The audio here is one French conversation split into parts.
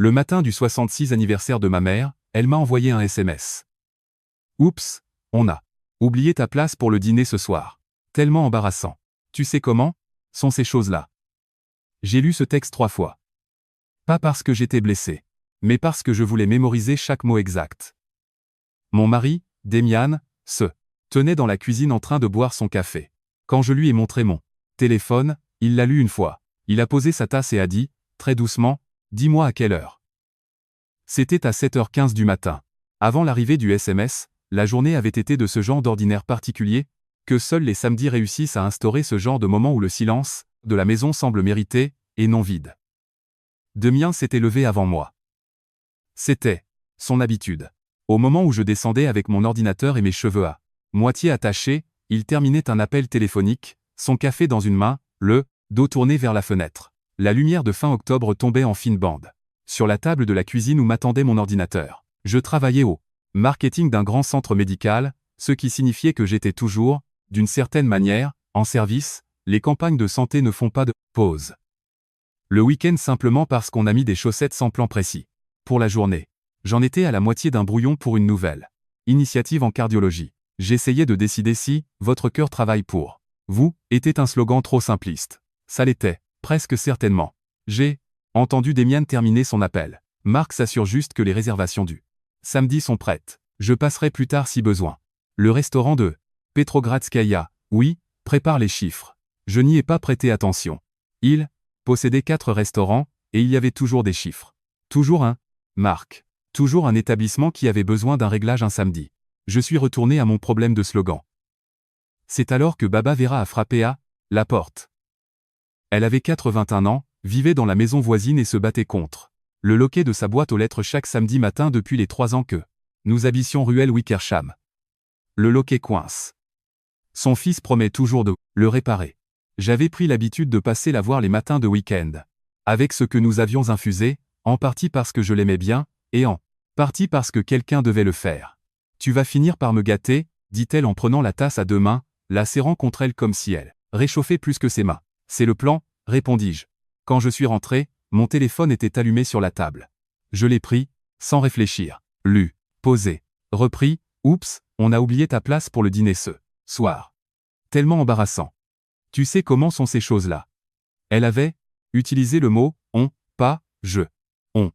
Le matin du 66 anniversaire de ma mère, elle m'a envoyé un SMS. Oups, on a oublié ta place pour le dîner ce soir. Tellement embarrassant. Tu sais comment sont ces choses-là? J'ai lu ce texte 3 fois. Pas parce que j'étais blessé, mais parce que je voulais mémoriser chaque mot exact. Mon mari, Demian, se tenait dans la cuisine en train de boire son café. Quand je lui ai montré mon téléphone, il l'a lu une fois. Il a posé sa tasse et a dit, très doucement, « Dis-moi à quelle heure ?» C'était à 7h15 du matin. Avant l'arrivée du SMS, la journée avait été de ce genre d'ordinaire particulier, que seuls les samedis réussissent à instaurer ce genre de moment où le silence de la maison semble mérité, et non vide. Demian s'était levé avant moi. C'était son habitude. Au moment où je descendais avec mon ordinateur et mes cheveux à moitié attachés, il terminait un appel téléphonique, son café dans une main, le dos tourné vers la fenêtre. La lumière de fin octobre tombait en fine bande sur la table de la cuisine où m'attendait mon ordinateur. Je travaillais au marketing d'un grand centre médical, ce qui signifiait que j'étais toujours, d'une certaine manière, en service. Les campagnes de santé ne font pas de pause. Le week-end simplement parce qu'on a mis des chaussettes sans plan précis. Pour la journée, j'en étais à la moitié d'un brouillon pour une nouvelle initiative en cardiologie. J'essayais de décider si « votre cœur travaille pour vous » était un slogan trop simpliste. Ça l'était, presque certainement. J'ai entendu Demian terminer son appel. Marc s'assure juste que les réservations du samedi sont prêtes. Je passerai plus tard si besoin. Le restaurant de Petrogradskaya, oui, prépare les chiffres. Je n'y ai pas prêté attention. Il possédait 4 restaurants, et il y avait toujours des chiffres. Toujours un Marc. Toujours un établissement qui avait besoin d'un réglage un samedi. Je suis retourné à mon problème de slogan. C'est alors que Baba Vera a frappé à la porte. Elle avait 81 ans, vivait dans la maison voisine et se battait contre le loquet de sa boîte aux lettres chaque samedi matin depuis les 3 ans que nous habitions ruelle Wickersham. Le loquet coince. Son fils promet toujours de le réparer. J'avais pris l'habitude de passer la voir les matins de week-end. Avec ce que nous avions infusé, en partie parce que je l'aimais bien, et en partie parce que quelqu'un devait le faire. Tu vas finir par me gâter, dit-elle en prenant la tasse à 2 mains, la serrant contre elle comme si elle réchauffait plus que ses mains. C'est le plan, répondis-je. Quand je suis rentré, mon téléphone était allumé sur la table. Je l'ai pris, sans réfléchir. Lu, posé, repris, oups, on a oublié ta place pour le dîner ce soir. Tellement embarrassant. Tu sais comment sont ces choses-là. Elle avait utilisé le mot on, pas je. On.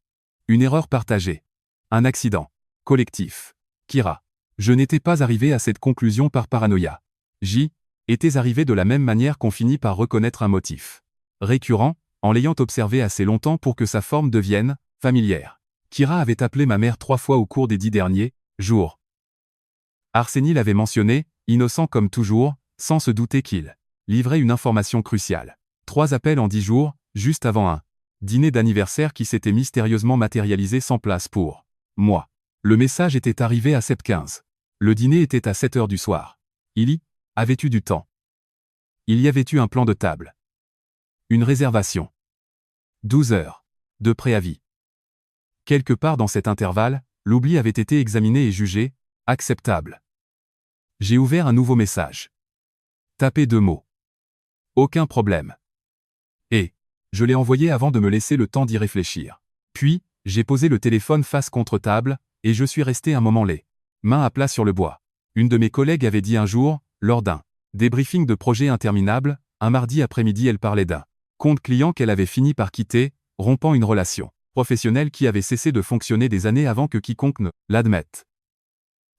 Une erreur partagée. Un accident collectif. Kira. Je n'étais pas arrivé à cette conclusion par paranoïa. J'y étais arrivé de la même manière qu'on finit par reconnaître un motif récurrent, en l'ayant observé assez longtemps pour que sa forme devienne familière. Kira avait appelé ma mère 3 fois au cours des 10 derniers jours. Arsénie l'avait mentionné, innocent comme toujours, sans se douter qu'il livrait une information cruciale. 3 appels en 10 jours, juste avant un dîner d'anniversaire qui s'était mystérieusement matérialisé sans place pour moi. Le message était arrivé à 7h15. Le dîner était à 7h du soir. Il y avait eu du temps. Il y avait eu un plan de table. Une réservation. 12 heures de préavis. Quelque part dans cet intervalle, l'oubli avait été examiné et jugé acceptable. J'ai ouvert un nouveau message. Tapé 2 mots. Aucun problème. Et je l'ai envoyé avant de me laisser le temps d'y réfléchir. Puis, j'ai posé le téléphone face contre table, et je suis resté un moment les mains à plat sur le bois. Une de mes collègues avait dit un jour, lors d'un débriefing de projet interminable, un mardi après-midi elle parlait d'un compte client qu'elle avait fini par quitter, rompant une relation professionnelle qui avait cessé de fonctionner des années avant que quiconque ne l'admette.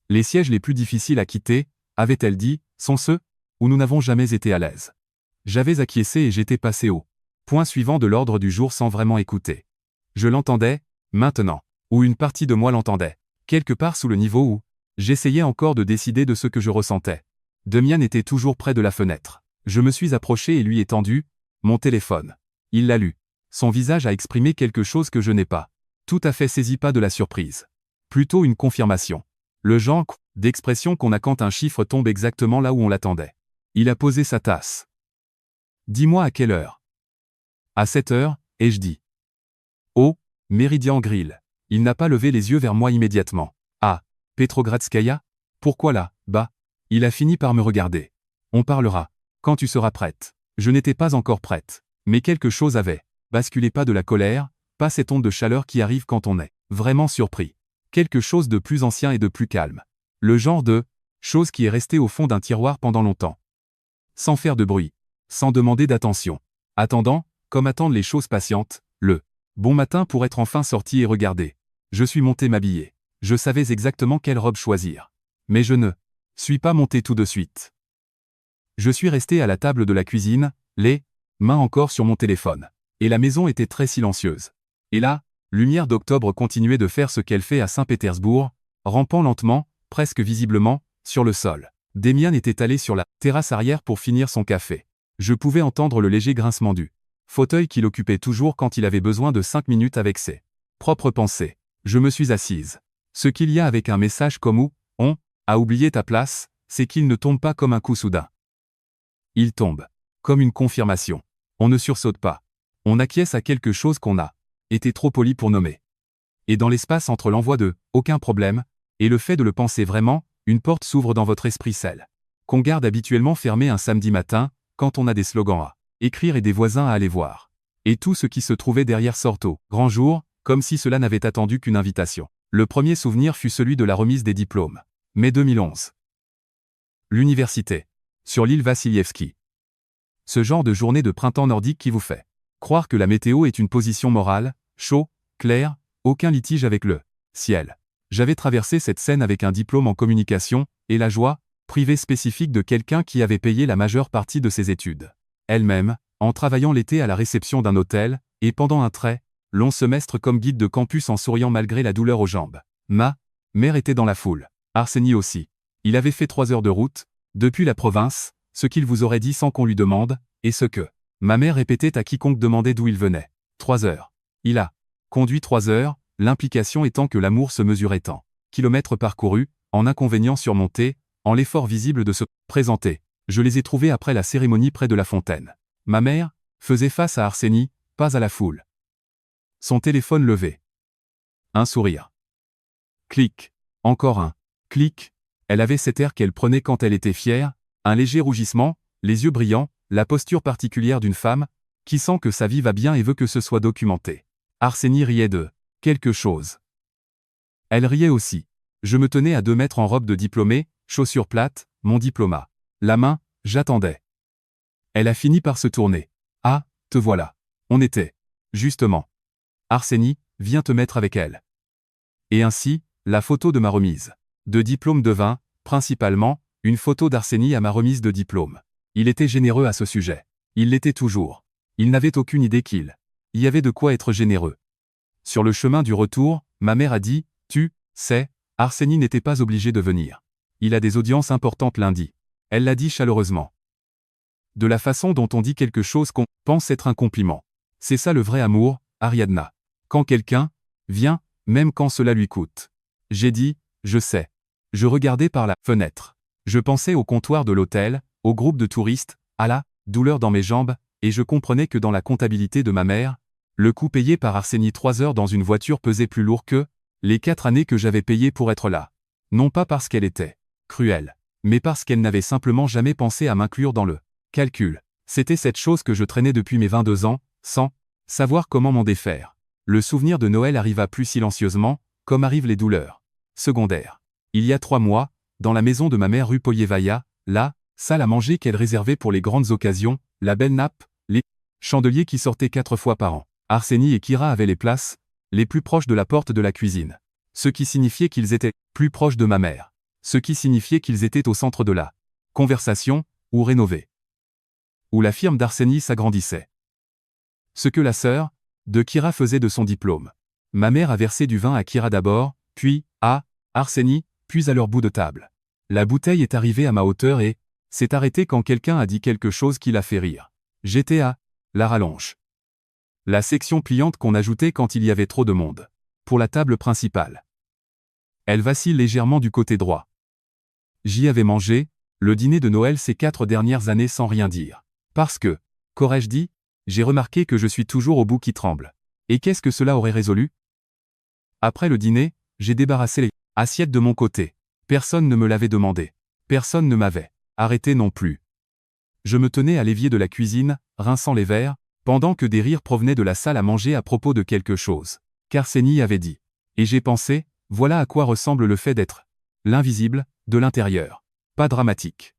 Les sièges les plus difficiles à quitter, avait-elle dit, sont ceux où nous n'avons jamais été à l'aise. J'avais acquiescé et j'étais passé au point suivant de l'ordre du jour sans vraiment écouter. Je l'entendais, maintenant, ou une partie de moi l'entendait, quelque part sous le niveau où j'essayais encore de décider de ce que je ressentais. Demian était toujours près de la fenêtre. Je me suis approché et lui ai tendu mon téléphone. Il l'a lu. Son visage a exprimé quelque chose que je n'ai pas tout à fait saisi, pas de la surprise. Plutôt une confirmation. Le genre d'expression qu'on a quand un chiffre tombe exactement là où on l'attendait. Il a posé sa tasse. Dis-moi à quelle heure. À 7h, ai-je dit. Oh, Méridian Grill. Il n'a pas levé les yeux vers moi immédiatement. Ah, Petrogradskaya? Pourquoi là, bas? Il a fini par me regarder. On parlera. Quand tu seras prête. Je n'étais pas encore prête. Mais quelque chose avait basculé, pas de la colère, Pas cette onde de chaleur qui arrive quand on est vraiment surpris. Quelque chose de plus ancien et de plus calme. Le genre de chose qui est restée au fond d'un tiroir pendant longtemps. Sans faire de bruit. Sans demander d'attention. Attendant, comme attendent les choses patientes, le bon matin pour être enfin sorti et regarder. Je suis monté m'habiller. Je savais exactement quelle robe choisir. Mais je ne suis pas monté tout de suite. Je suis resté à la table de la cuisine, les mains encore sur mon téléphone. Et la maison était très silencieuse. Et la lumière d'octobre continuait de faire ce qu'elle fait à Saint-Pétersbourg, rampant lentement, presque visiblement, sur le sol. Demian était allé sur la terrasse arrière pour finir son café. Je pouvais entendre le léger grincement du fauteuil qu'il occupait toujours quand il avait besoin de 5 minutes avec ses propres pensées. Je me suis assise. Ce qu'il y a avec un message comme où on a oublié ta place, c'est qu'il ne tombe pas comme un coup soudain. Il tombe comme une confirmation. On ne sursaute pas. On acquiesce à quelque chose qu'on a été trop poli pour nommer. Et dans l'espace entre l'envoi de « aucun problème » et le fait de le penser vraiment, une porte s'ouvre dans votre esprit, celle qu'on garde habituellement fermée un samedi matin, quand on a des slogans à écrire et des voisins à aller voir. Et tout ce qui se trouvait derrière sort au grand jour, comme si cela n'avait attendu qu'une invitation. Le premier souvenir fut celui de la remise des diplômes. Mai 2011. L'université. Sur l'île Vassilievski. Ce genre de journée de printemps nordique qui vous fait croire que la météo est une position morale, chaud, clair, aucun litige avec le ciel. J'avais traversé cette scène avec un diplôme en communication, et la joie privée spécifique de quelqu'un qui avait payé la majeure partie de ses études. Elle-même, en travaillant l'été à la réception d'un hôtel, et pendant un très long semestre comme guide de campus en souriant malgré la douleur aux jambes. Ma mère était dans la foule. Arseny aussi. Il avait fait 3 heures de route, depuis la province, ce qu'il vous aurait dit sans qu'on lui demande, et ce que ma mère répétait à quiconque demandait d'où il venait. 3 heures. Il a conduit 3 heures, l'implication étant que l'amour se mesurait en kilomètres parcourus, en inconvénients surmontés, en l'effort visible de se présenter. Je les ai trouvés après la cérémonie près de la fontaine. Ma mère faisait face à Arseny, pas à la foule. Son téléphone levé. Un sourire. Clic. Encore un. Clic. Elle avait cet air qu'elle prenait quand elle était fière, un léger rougissement, les yeux brillants, la posture particulière d'une femme, qui sent que sa vie va bien et veut que ce soit documenté. Arseny riait de quelque chose. Elle riait aussi. Je me tenais à 2 mètres en robe de diplômé, chaussures plates, mon diplôma. La main, j'attendais. Elle a fini par se tourner. Ah, te voilà. On était. Justement. Arseny, viens te mettre avec elle. Et ainsi, la photo de ma remise de diplôme devint, principalement, une photo d'Arseny à ma remise de diplôme. Il était généreux à ce sujet. Il l'était toujours. Il n'avait aucune idée qu'il y avait de quoi être généreux. Sur le chemin du retour, ma mère a dit, tu sais, Arseny n'était pas obligé de venir. Il a des audiences importantes lundi. Elle l'a dit chaleureusement. De la façon dont on dit quelque chose qu'on pense être un compliment. C'est ça le vrai amour, Ariadna. Quand quelqu'un vient, même quand cela lui coûte. J'ai dit, je sais. Je regardais par la fenêtre. Je pensais au comptoir de l'hôtel, au groupe de touristes, à la douleur dans mes jambes, et je comprenais que dans la comptabilité de ma mère, le coût payé par Arseny 3 heures dans une voiture pesait plus lourd que les 4 années que j'avais payées pour être là. Non pas parce qu'elle était cruelle, mais parce qu'elle n'avait simplement jamais pensé à m'inclure dans le calcul. C'était cette chose que je traînais depuis mes 22 ans, sans savoir comment m'en défaire. Le souvenir de Noël arriva plus silencieusement, comme arrivent les douleurs secondaires. Il y a 3 mois, dans la maison de ma mère rue Poyevaya, la salle à manger qu'elle réservait pour les grandes occasions, la belle nappe, les chandeliers qui sortaient 4 fois par an. Arseny et Kira avaient les places les plus proches de la porte de la cuisine. Ce qui signifiait qu'ils étaient plus proches de ma mère. Ce qui signifiait qu'ils étaient au centre de la conversation, ou rénovés. Où la firme d'Arseny s'agrandissait. Ce que la sœur de Kira faisait de son diplôme. Ma mère a versé du vin à Kira d'abord, puis à Arseny, puis à leur bout de table. La bouteille est arrivée à ma hauteur et s'est arrêtée quand quelqu'un a dit quelque chose qui l'a fait rire. J'étais à la rallonge. La section pliante qu'on ajoutait quand il y avait trop de monde. Pour la table principale. Elle vacille légèrement du côté droit. J'y avais mangé, le dîner de Noël ces 4 dernières années sans rien dire. Parce que, qu'aurais-je dit? J'ai remarqué que je suis toujours au bout qui tremble. Et qu'est-ce que cela aurait résolu? Après le dîner, j'ai débarrassé les assiettes de mon côté. Personne ne me l'avait demandé. Personne ne m'avait arrêté non plus. Je me tenais à l'évier de la cuisine, rinçant les verres, Pendant que des rires provenaient de la salle à manger à propos de quelque chose qu'Arsenie avait dit. Et j'ai pensé, voilà à quoi ressemble le fait d'être l'invisible, de l'intérieur. Pas dramatique.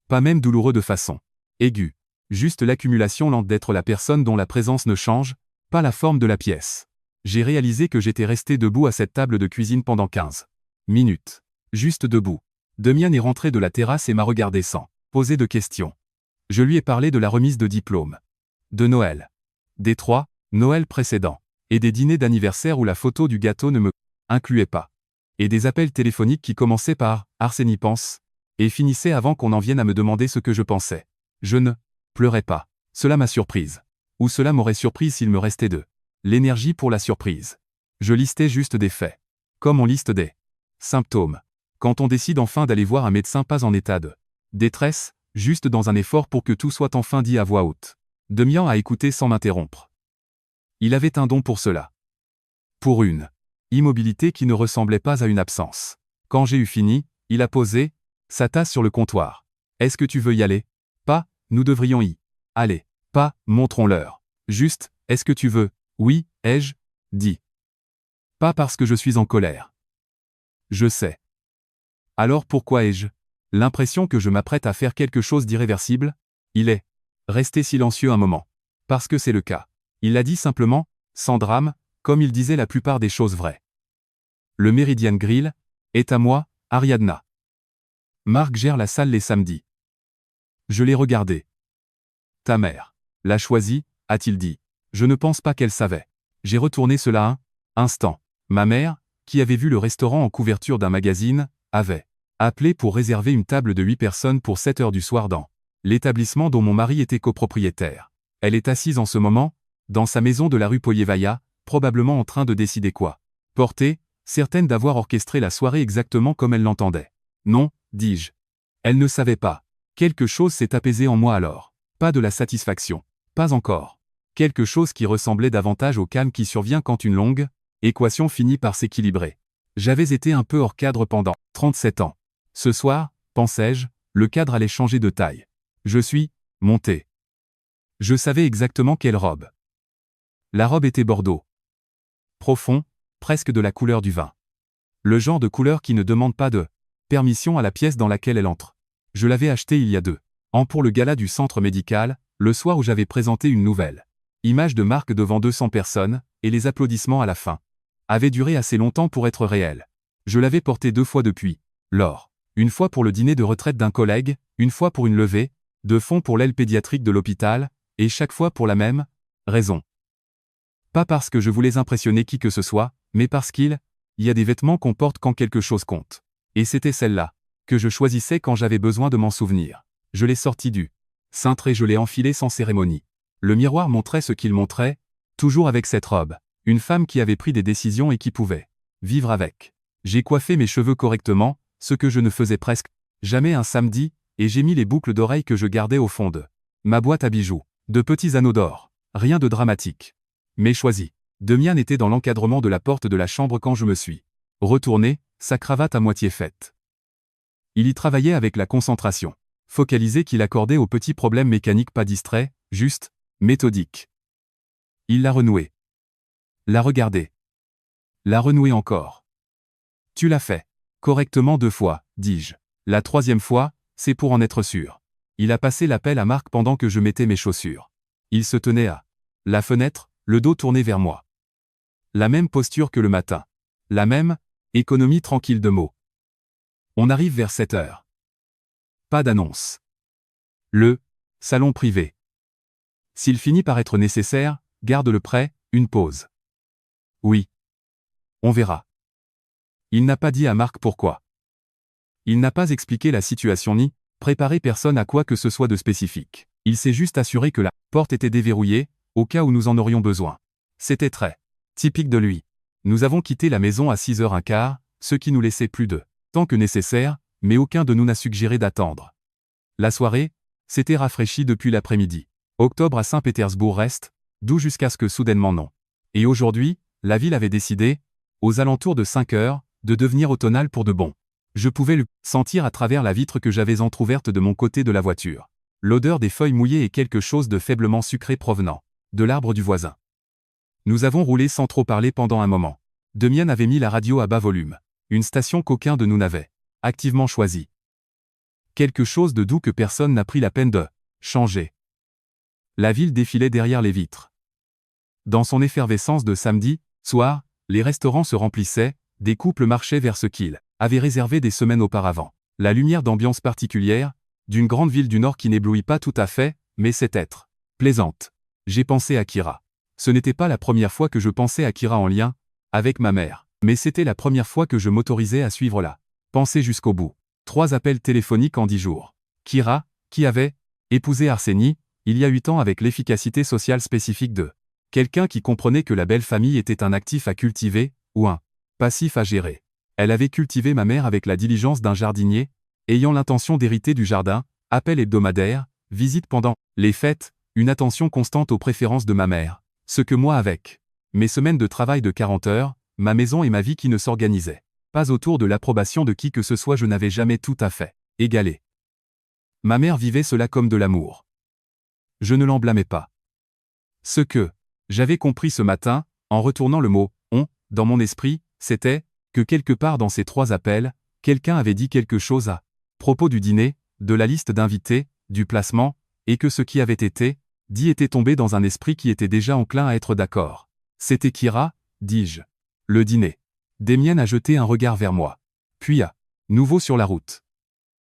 Pas même douloureux de façon aiguë. Juste l'accumulation lente d'être la personne dont la présence ne change, pas la forme de la pièce. J'ai réalisé que j'étais resté debout à cette table de cuisine pendant 15 minutes. Juste debout. Demian est rentré de la terrasse et m'a regardé sans poser de questions. Je lui ai parlé de la remise de diplôme. De Noël. Des 3 Noël précédents. Et des dîners d'anniversaire où la photo du gâteau ne me incluait pas. Et des appels téléphoniques qui commençaient par « Arsenie pense » et finissaient avant qu'on en vienne à me demander ce que je pensais. Je ne pleurais pas. Cela m'a surprise. Ou cela m'aurait surprise s'il me restait de l'énergie pour la surprise. Je listais juste des faits. Comme on liste des symptômes. Quand on décide enfin d'aller voir un médecin pas en état de détresse, juste dans un effort pour que tout soit enfin dit à voix haute. Demian a écouté sans m'interrompre. Il avait un don pour cela. Pour une immobilité qui ne ressemblait pas à une absence. Quand j'ai eu fini, il a posé sa tasse sur le comptoir. Est-ce que tu veux y aller? Pas, nous devrions y aller. Pas, montrons-leur. Juste, est-ce que tu veux? Oui, ai-je dit. Pas parce que je suis en colère. Je sais. Alors pourquoi ai-je l'impression que je m'apprête à faire quelque chose d'irréversible? Il est resté silencieux un moment. Parce que c'est le cas. Il l'a dit simplement, sans drame, comme il disait la plupart des choses vraies. Le Meridian Grill est à moi, Ariadna. Marc gère la salle les samedis. Je l'ai regardé. Ta mère l'a choisi, a-t-il dit. Je ne pense pas qu'elle savait. J'ai retourné cela un instant. Ma mère, qui avait vu le restaurant en couverture d'un magazine, avait appelé pour réserver une table de 8 personnes pour 7 heures du soir dans l'établissement dont mon mari était copropriétaire. Elle est assise en ce moment, dans sa maison de la rue Poyevaya, probablement en train de décider quoi porter, certaine d'avoir orchestré la soirée exactement comme elle l'entendait. Non, dis-je. Elle ne savait pas. Quelque chose s'est apaisé en moi alors. Pas de la satisfaction. Pas encore. Quelque chose qui ressemblait davantage au calme qui survient quand une longue équation finit par s'équilibrer. J'avais été un peu hors cadre pendant 37 ans. Ce soir, pensais-je, le cadre allait changer de taille. Je suis monté. Je savais exactement quelle robe. La robe était bordeaux. Profond, presque de la couleur du vin. Le genre de couleur qui ne demande pas de permission à la pièce dans laquelle elle entre. Je l'avais achetée il y a 2 ans pour le gala du centre médical, le soir où j'avais présenté une nouvelle image de marque devant 200 personnes, et les applaudissements à la fin avaient duré assez longtemps pour être réels. Je l'avais portée 2 fois depuis lors. Une fois pour le dîner de retraite d'un collègue, une fois pour une levée de fonds pour l'aile pédiatrique de l'hôpital, et chaque fois pour la même raison. Pas parce que je voulais impressionner qui que ce soit, mais parce qu'il y a des vêtements qu'on porte quand quelque chose compte. Et c'était celle-là que je choisissais quand j'avais besoin de m'en souvenir. Je l'ai sortie du cintre et je l'ai enfilée sans cérémonie. Le miroir montrait ce qu'il montrait, toujours avec cette robe. Une femme qui avait pris des décisions et qui pouvait vivre avec. J'ai coiffé mes cheveux correctement, ce que je ne faisais presque jamais un samedi, et j'ai mis les boucles d'oreilles que je gardais au fond de ma boîte à bijoux. De petits anneaux d'or. Rien de dramatique. Mais choisi. Demian était dans l'encadrement de la porte de la chambre quand je me suis retourné, sa cravate à moitié faite. Il y travaillait avec la concentration focalisée qu'il accordait aux petits problèmes mécaniques pas distraits, juste, méthodiques. Il l'a renouée. L'a regardée. L'a renouée encore. Tu l'as fait. Correctement 2 fois, dis-je. La 3e fois, c'est pour en être sûr. Il a passé l'appel à Marc pendant que je mettais mes chaussures. Il se tenait à la fenêtre, le dos tourné vers moi. La même posture que le matin. La même économie tranquille de mots. On arrive vers 7 heures. Pas d'annonce. Le salon privé. S'il finit par être nécessaire, garde-le prêt, une pause. Oui. On verra. Il n'a pas dit à Marc pourquoi. Il n'a pas expliqué la situation ni préparé personne à quoi que ce soit de spécifique. Il s'est juste assuré que la porte était déverrouillée, au cas où nous en aurions besoin. C'était très typique de lui. Nous avons quitté la maison à 6h15, ce qui nous laissait plus de temps que nécessaire, mais aucun de nous n'a suggéré d'attendre. La soirée s'était rafraîchie depuis l'après-midi. Octobre à Saint-Pétersbourg reste, doux jusqu'à ce que soudainement non. Et aujourd'hui, la ville avait décidé, aux alentours de 5 heures, de devenir automnale pour de bon. Je pouvais le sentir à travers la vitre que j'avais entr'ouverte de mon côté de la voiture. l'odeur des feuilles mouillées et quelque chose de faiblement sucré provenant de l'arbre du voisin. Nous avons roulé sans trop parler pendant un moment. Demian avait mis la radio à bas volume, une station qu'aucun de nous n'avait activement choisie. Quelque chose de doux que personne n'a pris la peine de changer. La ville défilait derrière les vitres. Dans son effervescence de samedi soir, les restaurants se remplissaient, des couples marchaient vers ce qu'ils avaient réservé des semaines auparavant. La lumière d'ambiance particulière, d'une grande ville du Nord qui n'éblouit pas tout à fait, mais c'est être plaisante. J'ai pensé à Kira. Ce n'était pas la première fois que je pensais à Kira en lien avec ma mère, mais c'était la première fois que je m'autorisais à suivre la pensée jusqu'au bout. 3 appels téléphoniques en 10 jours. Kira, qui avait épousé Arseny, il y a 8 ans avec l'efficacité sociale spécifique de quelqu'un qui comprenait que la belle famille était un actif à cultiver, ou un passif à gérer. Elle avait cultivé ma mère avec la diligence d'un jardinier, ayant l'intention d'hériter du jardin, appels hebdomadaires, visites pendant les fêtes, une attention constante aux préférences de ma mère. Ce que moi avec mes semaines de travail de 40 heures, ma maison et ma vie qui ne s'organisaient pas autour de l'approbation de qui que ce soit, je n'avais jamais tout à fait égalé. Ma mère vivait cela comme de l'amour. Je ne l'en blâmais pas. Ce que j'avais compris ce matin, en retournant le mot « on » dans mon esprit, c'était que quelque part dans ces 3 appels, quelqu'un avait dit quelque chose à propos du dîner, de la liste d'invités, du placement, et que ce qui avait été dit était tombé dans un esprit qui était déjà enclin à être d'accord. C'était Kira, dis-je. Le dîner. Demian a jeté un regard vers moi. Puis à nouveau sur la route.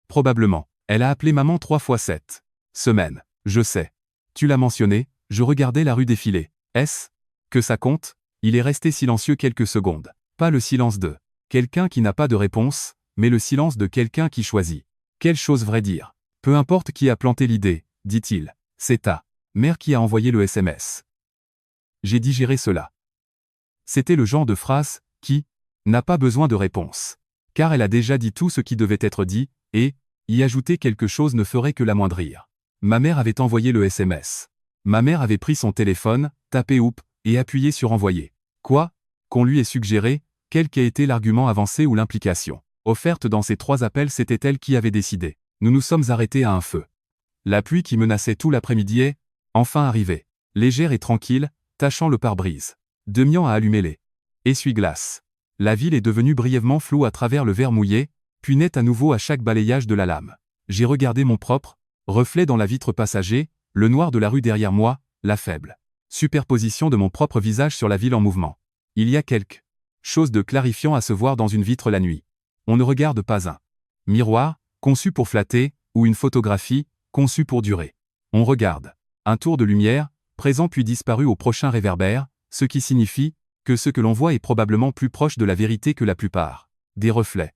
Probablement. Elle a appelé maman 3 fois cette semaine. Je sais. Tu l'as mentionné, je regardais la rue défiler. Est-ce que ça compte? Il est resté silencieux quelques secondes. Pas le silence de quelqu'un qui n'a pas de réponse, mais le silence de quelqu'un qui choisit. Quelle chose vrai dire? Peu importe qui a planté l'idée, dit-il. C'est ta mère qui a envoyé le SMS. J'ai digéré cela. C'était le genre de phrase qui n'a pas besoin de réponse. Car elle a déjà dit tout ce qui devait être dit, et y ajouter quelque chose ne ferait que l'amoindrir. Ma mère avait envoyé le SMS. Ma mère avait pris son téléphone, tapé oup, et appuyé sur envoyer. Quoi? Qu'on lui ait suggéré, quel qu'ait été l'argument avancé ou l'implication offerte dans ces 3 appels, c'était elle qui avait décidé. Nous nous sommes arrêtés à un feu. La pluie qui menaçait tout l'après-midi est enfin arrivée. Légère et tranquille, tachant le pare-brise. Demian a allumé les essuie-glaces. La ville est devenue brièvement floue à travers le verre mouillé, puis nette à nouveau à chaque balayage de la lame. J'ai regardé mon propre reflet dans la vitre passager, le noir de la rue derrière moi, la faible superposition de mon propre visage sur la ville en mouvement. Il y a quelque chose de clarifiant à se voir dans une vitre la nuit. On ne regarde pas un miroir, conçu pour flatter, ou une photographie, conçue pour durer. On regarde un tour de lumière, présent puis disparu au prochain réverbère, ce qui signifie que ce que l'on voit est probablement plus proche de la vérité que la plupart des reflets.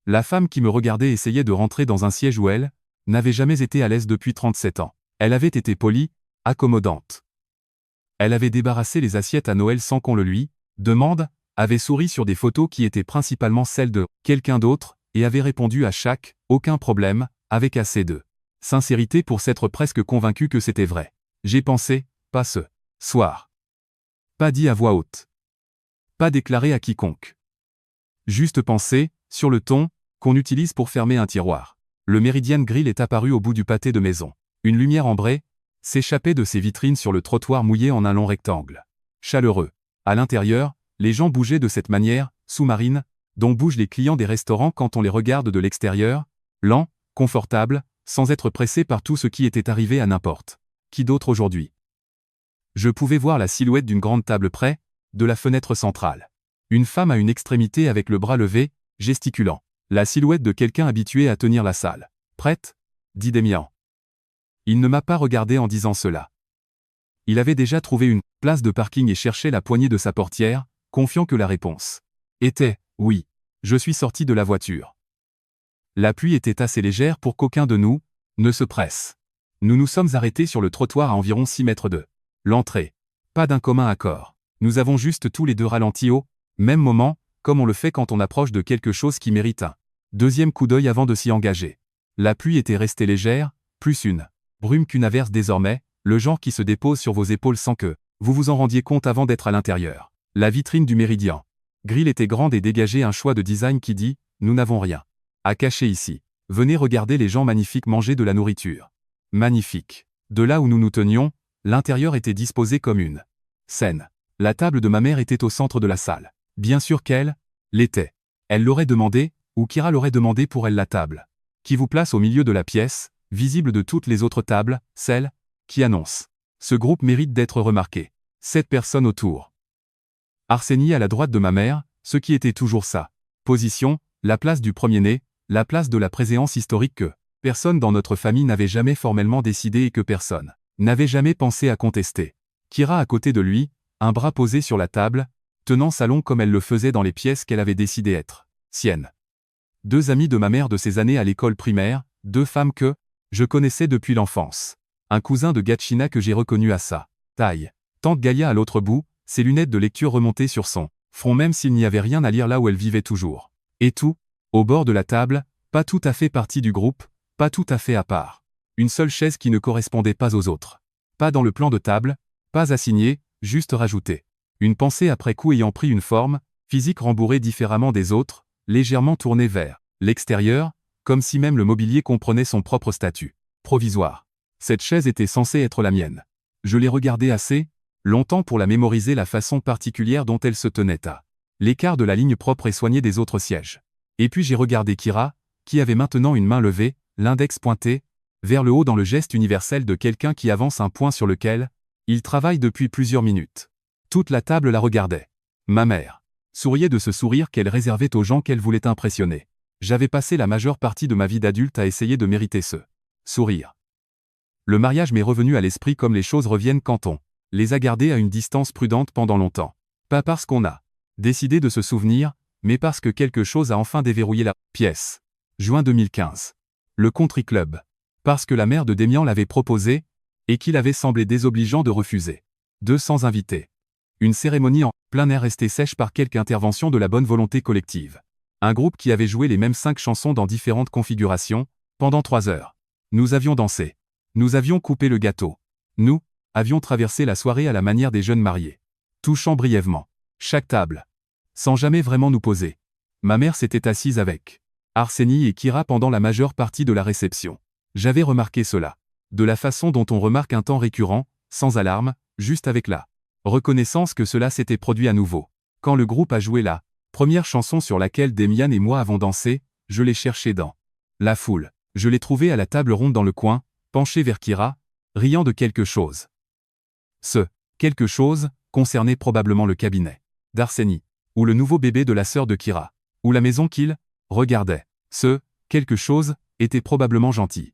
La femme qui me regardait essayait de rentrer dans un siège où elle n'avait jamais été à l'aise depuis 37 ans. Elle avait été polie, accommodante. Elle avait débarrassé les assiettes à Noël sans qu'on le lui demande, avait souri sur des photos qui étaient principalement celles de quelqu'un d'autre, et avait répondu à chaque « aucun problème » avec assez de sincérité pour s'être presque convaincu que c'était vrai. J'ai pensé, pas ce soir. Pas dit à voix haute. Pas déclaré à quiconque. Juste pensé, sur le ton qu'on utilise pour fermer un tiroir. Le Meridian Grill est apparu au bout du pâté de maison. Une lumière ambrée s'échappait de ses vitrines sur le trottoir mouillé en un long rectangle. Chaleureux. À l'intérieur, les gens bougeaient de cette manière, sous-marine, dont bougent les clients des restaurants quand on les regarde de l'extérieur, lents, confortables, sans être pressés par tout ce qui était arrivé à n'importe qui d'autre aujourd'hui. Je pouvais voir la silhouette d'une grande table près de la fenêtre centrale. Une femme à une extrémité avec le bras levé, gesticulant. La silhouette de quelqu'un habitué à tenir la salle. Prête? Dit Demian. Il ne m'a pas regardé en disant cela. Il avait déjà trouvé une place de parking et cherchait la poignée de sa portière, confiant que la réponse était « oui ». Je suis sorti de la voiture. La pluie était assez légère pour qu'aucun de nous ne se presse. Nous nous sommes arrêtés sur le trottoir à environ 6 mètres de l'entrée. Pas d'un commun accord. Nous avons juste tous les deux ralenti au même moment, comme on le fait quand on approche de quelque chose qui mérite un deuxième coup d'œil avant de s'y engager. La pluie était restée légère, plus une brume qu'une averse désormais, le genre qui se dépose sur vos épaules sans que vous vous en rendiez compte avant d'être à l'intérieur. La vitrine du Meridian Grill était grande et dégageait un choix de design qui dit « Nous n'avons rien à cacher ici. Venez regarder les gens magnifiques manger de la nourriture. » Magnifique. De là où nous nous tenions, l'intérieur était disposé comme une scène. La table de ma mère était au centre de la salle. Bien sûr qu'elle l'était. Elle l'aurait demandé, ou Kira l'aurait demandé pour elle la table, qui vous place au milieu de la pièce, visible de toutes les autres tables, celle qui annonce. Ce groupe mérite d'être remarqué. 7 personnes autour. Arsenie à la droite de ma mère, ce qui était toujours sa position, la place du premier-né, la place de la préséance historique que personne dans notre famille n'avait jamais formellement décidé et que personne n'avait jamais pensé à contester. Kira à côté de lui, un bras posé sur la table, tenant salon comme elle le faisait dans les pièces qu'elle avait décidé être siennes. 2 amies de ma mère de ses années à l'école primaire, 2 femmes que je connaissais depuis l'enfance. Un cousin de Gatchina que j'ai reconnu à sa taille. Tante Gaïa à l'autre bout, ses lunettes de lecture remontées sur son front même s'il n'y avait rien à lire là où elle vivait toujours. Et tout, au bord de la table, pas tout à fait partie du groupe, pas tout à fait à part. Une seule chaise qui ne correspondait pas aux autres. Pas dans le plan de table, pas assignée, juste rajoutée. Une pensée après coup ayant pris une forme, physique rembourrée différemment des autres, légèrement tournée vers l'extérieur, comme si même le mobilier comprenait son propre statut provisoire. Cette chaise était censée être la mienne. Je l'ai regardée assez longtemps pour la mémoriser la façon particulière dont elle se tenait à l'écart de la ligne propre et soignée des autres sièges. Et puis j'ai regardé Kira, qui avait maintenant une main levée, l'index pointé, vers le haut dans le geste universel de quelqu'un qui avance un point sur lequel il travaille depuis plusieurs minutes. Toute la table la regardait. Ma mère souriait de ce sourire qu'elle réservait aux gens qu'elle voulait impressionner. J'avais passé la majeure partie de ma vie d'adulte à essayer de mériter ce sourire. Le mariage m'est revenu à l'esprit comme les choses reviennent quand on les a gardées à une distance prudente pendant longtemps. Pas parce qu'on a décidé de se souvenir, mais parce que quelque chose a enfin déverrouillé la pièce. Juin 2015. Le Country Club. Parce que la mère de Démian l'avait proposé, et qu'il avait semblé désobligeant de refuser. 200 invités. Une cérémonie en plein air restée sèche par quelque intervention de la bonne volonté collective. Un groupe qui avait joué les mêmes 5 chansons dans différentes configurations, pendant 3 heures. Nous avions dansé. Nous avions coupé le gâteau. Nous avions traversé la soirée à la manière des jeunes mariés. Touchant brièvement chaque table. Sans jamais vraiment nous poser. Ma mère s'était assise avec Arsenie et Kira pendant la majeure partie de la réception. J'avais remarqué cela. De la façon dont on remarque un temps récurrent, sans alarme, juste avec la reconnaissance que cela s'était produit à nouveau. Quand le groupe a joué la première chanson sur laquelle Demian et moi avons dansé, je l'ai cherché dans la foule. Je l'ai trouvé à la table ronde dans le coin, penché vers Kira, riant de quelque chose. Ce quelque chose concernait probablement le cabinet d'Arsenie, ou le nouveau bébé de la sœur de Kira, ou la maison qu'il regardait. Ce quelque chose était probablement gentil.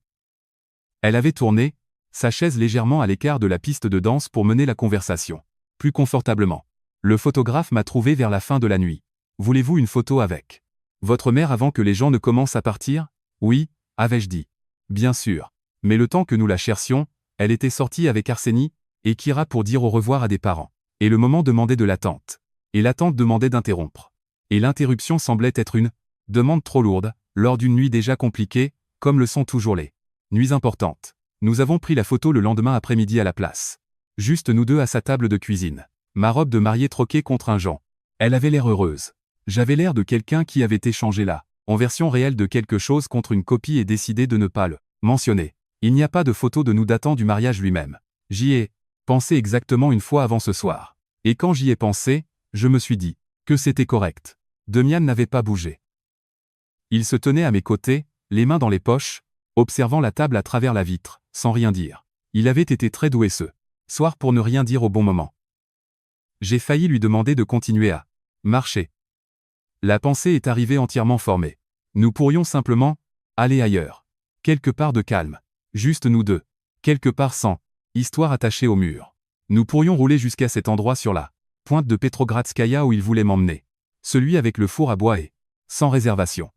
Elle avait tourné sa chaise légèrement à l'écart de la piste de danse pour mener la conversation plus confortablement. Le photographe m'a trouvé vers la fin de la nuit. Voulez-vous une photo avec votre mère avant que les gens ne commencent à partir? Oui, avais-je dit. Bien sûr. Mais le temps que nous la cherchions, elle était sortie avec Arsenie et Kira pour dire au revoir à des parents. Et le moment demandait de l'attente. Et l'attente demandait d'interrompre. Et l'interruption semblait être une demande trop lourde, lors d'une nuit déjà compliquée, comme le sont toujours les nuits importantes. Nous avons pris la photo le lendemain après-midi à la place. Juste nous deux à sa table de cuisine. Ma robe de mariée troquée contre un Jean. Elle avait l'air heureuse. J'avais l'air de quelqu'un qui avait échangé là, en version réelle de quelque chose contre une copie et décidé de ne pas le mentionner. Il n'y a pas de photo de nous datant du mariage lui-même. J'y ai pensé exactement une fois avant ce soir. Et quand j'y ai pensé, je me suis dit que c'était correct. Demian n'avait pas bougé. Il se tenait à mes côtés, les mains dans les poches, observant la table à travers la vitre, sans rien dire. Il avait été très doué ce soir pour ne rien dire au bon moment. J'ai failli lui demander de continuer à marcher. La pensée est arrivée entièrement formée. Nous pourrions simplement aller ailleurs. Quelque part de calme. Juste nous deux. Quelque part sans histoire attachée au mur. Nous pourrions rouler jusqu'à cet endroit sur la pointe de Petrogradskaya où il voulait m'emmener. Celui avec le four à bois et sans réservation.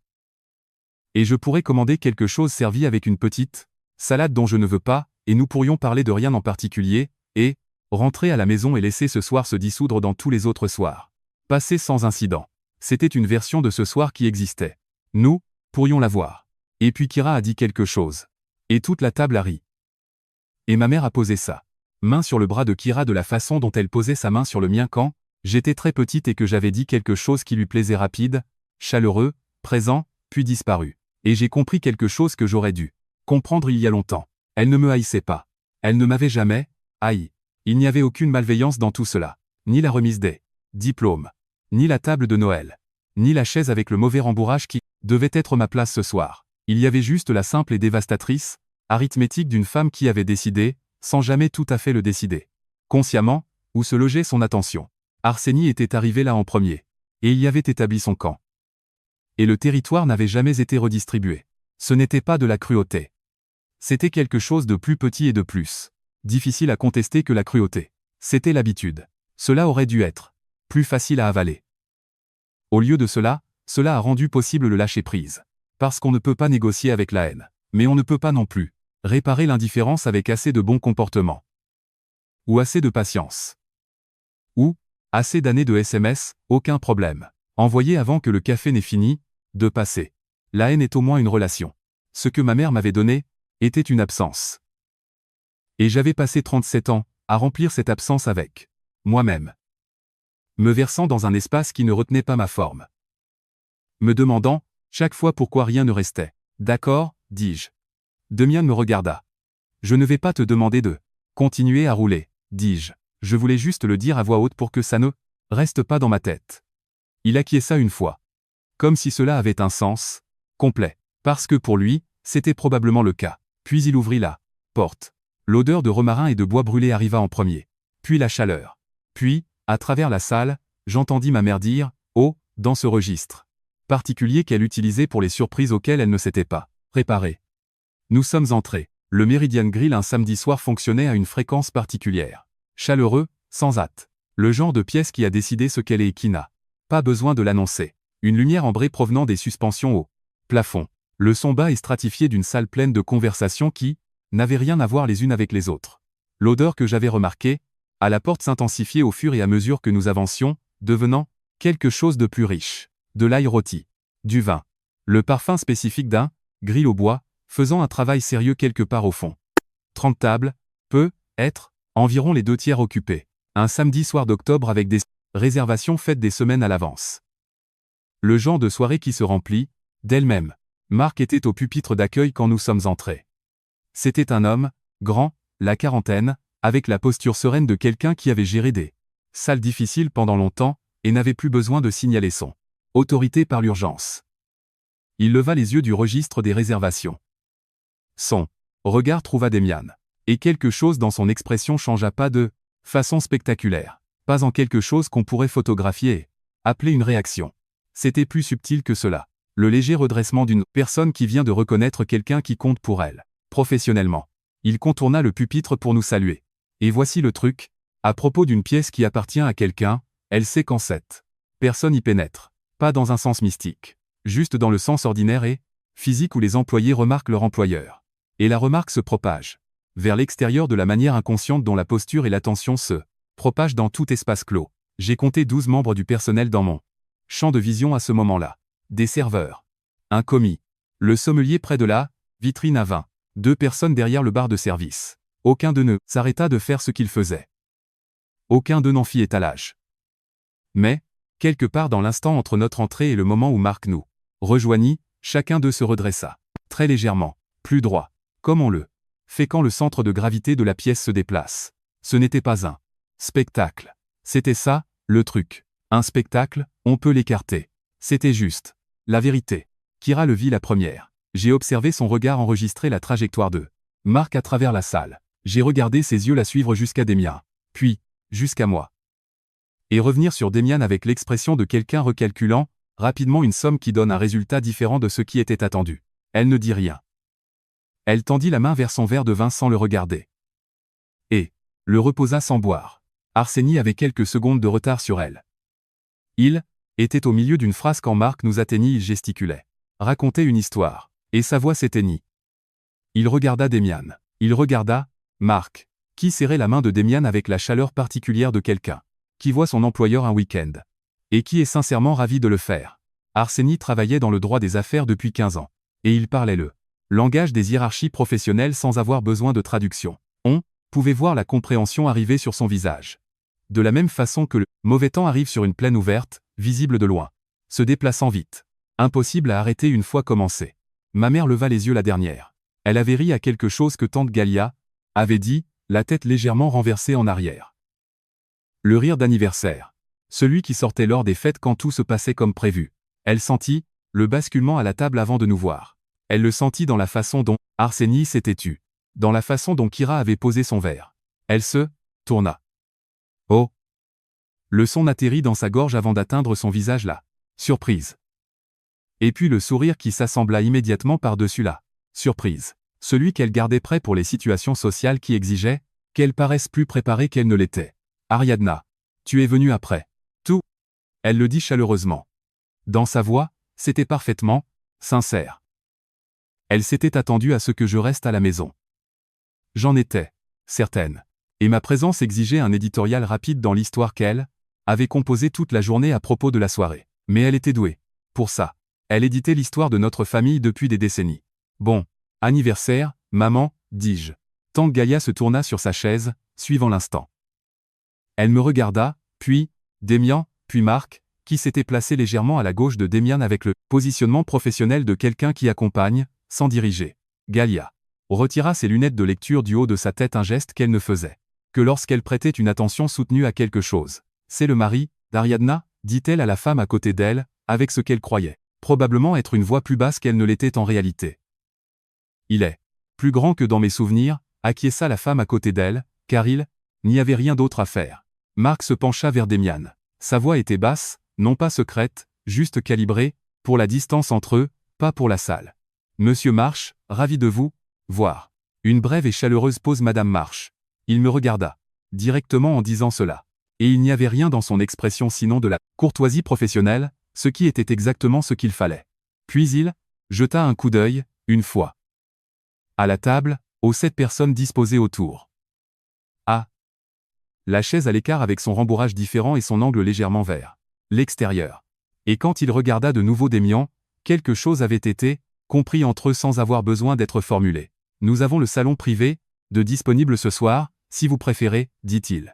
Et je pourrais commander quelque chose servi avec une petite salade dont je ne veux pas, et nous pourrions parler de rien en particulier, et rentrer à la maison et laisser ce soir se dissoudre dans tous les autres soirs. Passer sans incident. C'était une version de ce soir qui existait. Nous pourrions la voir. Et puis Kira a dit quelque chose. Et toute la table a ri. Et ma mère a posé sa main sur le bras de Kira de la façon dont elle posait sa main sur le mien quand j'étais très petite et que j'avais dit quelque chose qui lui plaisait rapide, chaleureux, présent, puis disparu. Et j'ai compris quelque chose que j'aurais dû comprendre il y a longtemps. Elle ne me haïssait pas. Elle ne m'avait jamais haï. Il n'y avait aucune malveillance dans tout cela. Ni la remise des diplômes, ni la table de Noël, ni la chaise avec le mauvais rembourrage qui devait être ma place ce soir. Il y avait juste la simple et dévastatrice arithmétique d'une femme qui avait décidé, sans jamais tout à fait le décider, consciemment, où se logeait son attention. Arsène était arrivé là en premier, et il y avait établi son camp. Et le territoire n'avait jamais été redistribué. Ce n'était pas de la cruauté. C'était quelque chose de plus petit et de plus difficile à contester que la cruauté. C'était l'habitude. Cela aurait dû être plus facile à avaler. Au lieu de cela, cela a rendu possible le lâcher-prise. Parce qu'on ne peut pas négocier avec la haine. Mais on ne peut pas non plus réparer l'indifférence avec assez de bon comportement. Ou assez de patience. Ou assez d'années de SMS, aucun problème. Envoyer avant que le café n'ait fini de passer. La haine est au moins une relation. Ce que ma mère m'avait donné était une absence. Et j'avais passé 37 ans à remplir cette absence avec moi-même. Me versant dans un espace qui ne retenait pas ma forme. Me demandant, chaque fois pourquoi rien ne restait. D'accord, dis-je. Demian me regarda. Je ne vais pas te demander de continuer à rouler, dis-je. Je voulais juste le dire à voix haute pour que ça ne reste pas dans ma tête. Il acquiesça une fois. Comme si cela avait un sens complet. Parce que pour lui, c'était probablement le cas. Puis il ouvrit la porte. L'odeur de romarin et de bois brûlé arriva en premier. Puis la chaleur. Puis, à travers la salle, j'entendis ma mère dire « Oh » dans ce registre particulier qu'elle utilisait pour les surprises auxquelles elle ne s'était pas préparée. Nous sommes entrés. Le Meridian Grill un samedi soir fonctionnait à une fréquence particulière. Chaleureux, sans hâte. Le genre de pièce qui a décidé ce qu'elle est et qui n'a pas besoin de l'annoncer. Une lumière ambrée provenant des suspensions au plafond. Le son bas et stratifié d'une salle pleine de conversations qui n'avaient rien à voir les unes avec les autres. L'odeur que j'avais remarquée, à la porte s'intensifiait au fur et à mesure que nous avancions, devenant quelque chose de plus riche. De l'ail rôti. Du vin. Le parfum spécifique d'un grill au bois, faisant un travail sérieux quelque part au fond. 30 tables, peut être, environ les 2/3 occupées. Un samedi soir d'octobre avec des réservations faites des semaines à l'avance. Le genre de soirée qui se remplit d'elle-même. Marc était au pupitre d'accueil quand nous sommes entrés. C'était un homme, grand, la quarantaine, avec la posture sereine de quelqu'un qui avait géré des salles difficiles pendant longtemps et n'avait plus besoin de signaler son autorité par l'urgence. Il leva les yeux du registre des réservations. Son regard trouva Demian. Et quelque chose dans son expression changea pas de façon spectaculaire. Pas en quelque chose qu'on pourrait photographier et appeler une réaction. C'était plus subtil que cela. Le léger redressement d'une personne qui vient de reconnaître quelqu'un qui compte pour elle, professionnellement. Il contourna le pupitre pour nous saluer. Et voici le truc. À propos d'une pièce qui appartient à quelqu'un, elle sait quand cette personne y pénètre. Pas dans un sens mystique. Juste dans le sens ordinaire et physique où les employés remarquent leur employeur. Et la remarque se propage vers l'extérieur de la manière inconsciente dont la posture et l'attention se propagent dans tout espace clos. J'ai compté 12 membres du personnel dans mon champ de vision à ce moment-là. Des serveurs. Un commis. Le sommelier près de la vitrine à vin. 2 personnes derrière le bar de service. Aucun d'eux ne s'arrêta de faire ce qu'il faisait. Aucun d'eux n'en fit étalage. Mais, quelque part dans l'instant entre notre entrée et le moment où Marc nous rejoignit, chacun d'eux se redressa. Très légèrement. Plus droit. Comme on le fait quand le centre de gravité de la pièce se déplace. Ce n'était pas un spectacle. C'était ça, le truc. Un spectacle, on peut l'écarter. C'était juste la vérité. Kira le vit la première. J'ai observé son regard enregistrer la trajectoire de Marc à travers la salle. J'ai regardé ses yeux la suivre jusqu'à Demian. Puis, jusqu'à moi. Et revenir sur Demian avec l'expression de quelqu'un recalculant rapidement une somme qui donne un résultat différent de ce qui était attendu. Elle ne dit rien. Elle tendit la main vers son verre de vin sans le regarder. Et le reposa sans boire. Arsène avait quelques secondes de retard sur elle. Il était au milieu d'une phrase quand Marc nous atteignit. Il gesticulait. Racontait une histoire. Et sa voix s'éteignit. Il regarda Demian. Il regarda Marc, qui serrait la main de Demian avec la chaleur particulière de quelqu'un qui voit son employeur un week-end. Et qui est sincèrement ravi de le faire. Arsène travaillait dans le droit des affaires depuis 15 ans. Et il parlait le langage des hiérarchies professionnelles sans avoir besoin de traduction. On pouvait voir la compréhension arriver sur son visage. De la même façon que le mauvais temps arrive sur une plaine ouverte, visible de loin, se déplaçant vite. Impossible à arrêter une fois commencé. Ma mère leva les yeux la dernière. Elle avait ri à quelque chose que tante Galia avait dit, la tête légèrement renversée en arrière. Le rire d'anniversaire. Celui qui sortait lors des fêtes quand tout se passait comme prévu. Elle sentit le basculement à la table avant de nous voir. Elle le sentit dans la façon dont Arsenie s'était tue. Dans la façon dont Kira avait posé son verre. Elle se tourna. Oh! Le son atterrit dans sa gorge avant d'atteindre son visage là. Surprise. Et puis le sourire qui s'assembla immédiatement par-dessus la surprise. Celui qu'elle gardait prêt pour les situations sociales qui exigeaient qu'elle paraisse plus préparée qu'elle ne l'était. Ariadna, tu es venue après. Tout. Elle le dit chaleureusement. Dans sa voix, c'était parfaitement sincère. Elle s'était attendue à ce que je reste à la maison. J'en étais certaine. Et ma présence exigeait un éditorial rapide dans l'histoire qu'elle avait composée toute la journée à propos de la soirée. Mais elle était douée. Pour ça. Elle éditait l'histoire de notre famille depuis des décennies. Bon, anniversaire, maman, dis-je. Tante Galia se tourna sur sa chaise, suivant l'instant. Elle me regarda, puis Démian, puis Marc, qui s'était placé légèrement à la gauche de Démian avec le positionnement professionnel de quelqu'un qui accompagne, sans diriger. Galia retira ses lunettes de lecture du haut de sa tête, un geste qu'elle ne faisait que lorsqu'elle prêtait une attention soutenue à quelque chose. C'est le mari d'Ariadna, dit-elle à la femme à côté d'elle, avec ce qu'elle croyait probablement être une voix plus basse qu'elle ne l'était en réalité. Il est plus grand que dans mes souvenirs, acquiesça la femme à côté d'elle, car il n'y avait rien d'autre à faire. Marc se pencha vers Démian. Sa voix était basse, non pas secrète, juste calibrée, pour la distance entre eux, pas pour la salle. Monsieur March, ravi de vous voir. Une brève et chaleureuse pause. Madame March. Il me regarda directement en disant cela. Et il n'y avait rien dans son expression sinon de la courtoisie professionnelle, ce qui était exactement ce qu'il fallait. Puis il jeta un coup d'œil, une fois à la table, aux 7 personnes disposées autour. Ah! La chaise à l'écart avec son rembourrage différent et son angle légèrement vers l'extérieur. Et quand il regarda de nouveau Démian, quelque chose avait été compris entre eux sans avoir besoin d'être formulé. Nous avons le salon privé de disponible ce soir, si vous préférez, dit-il.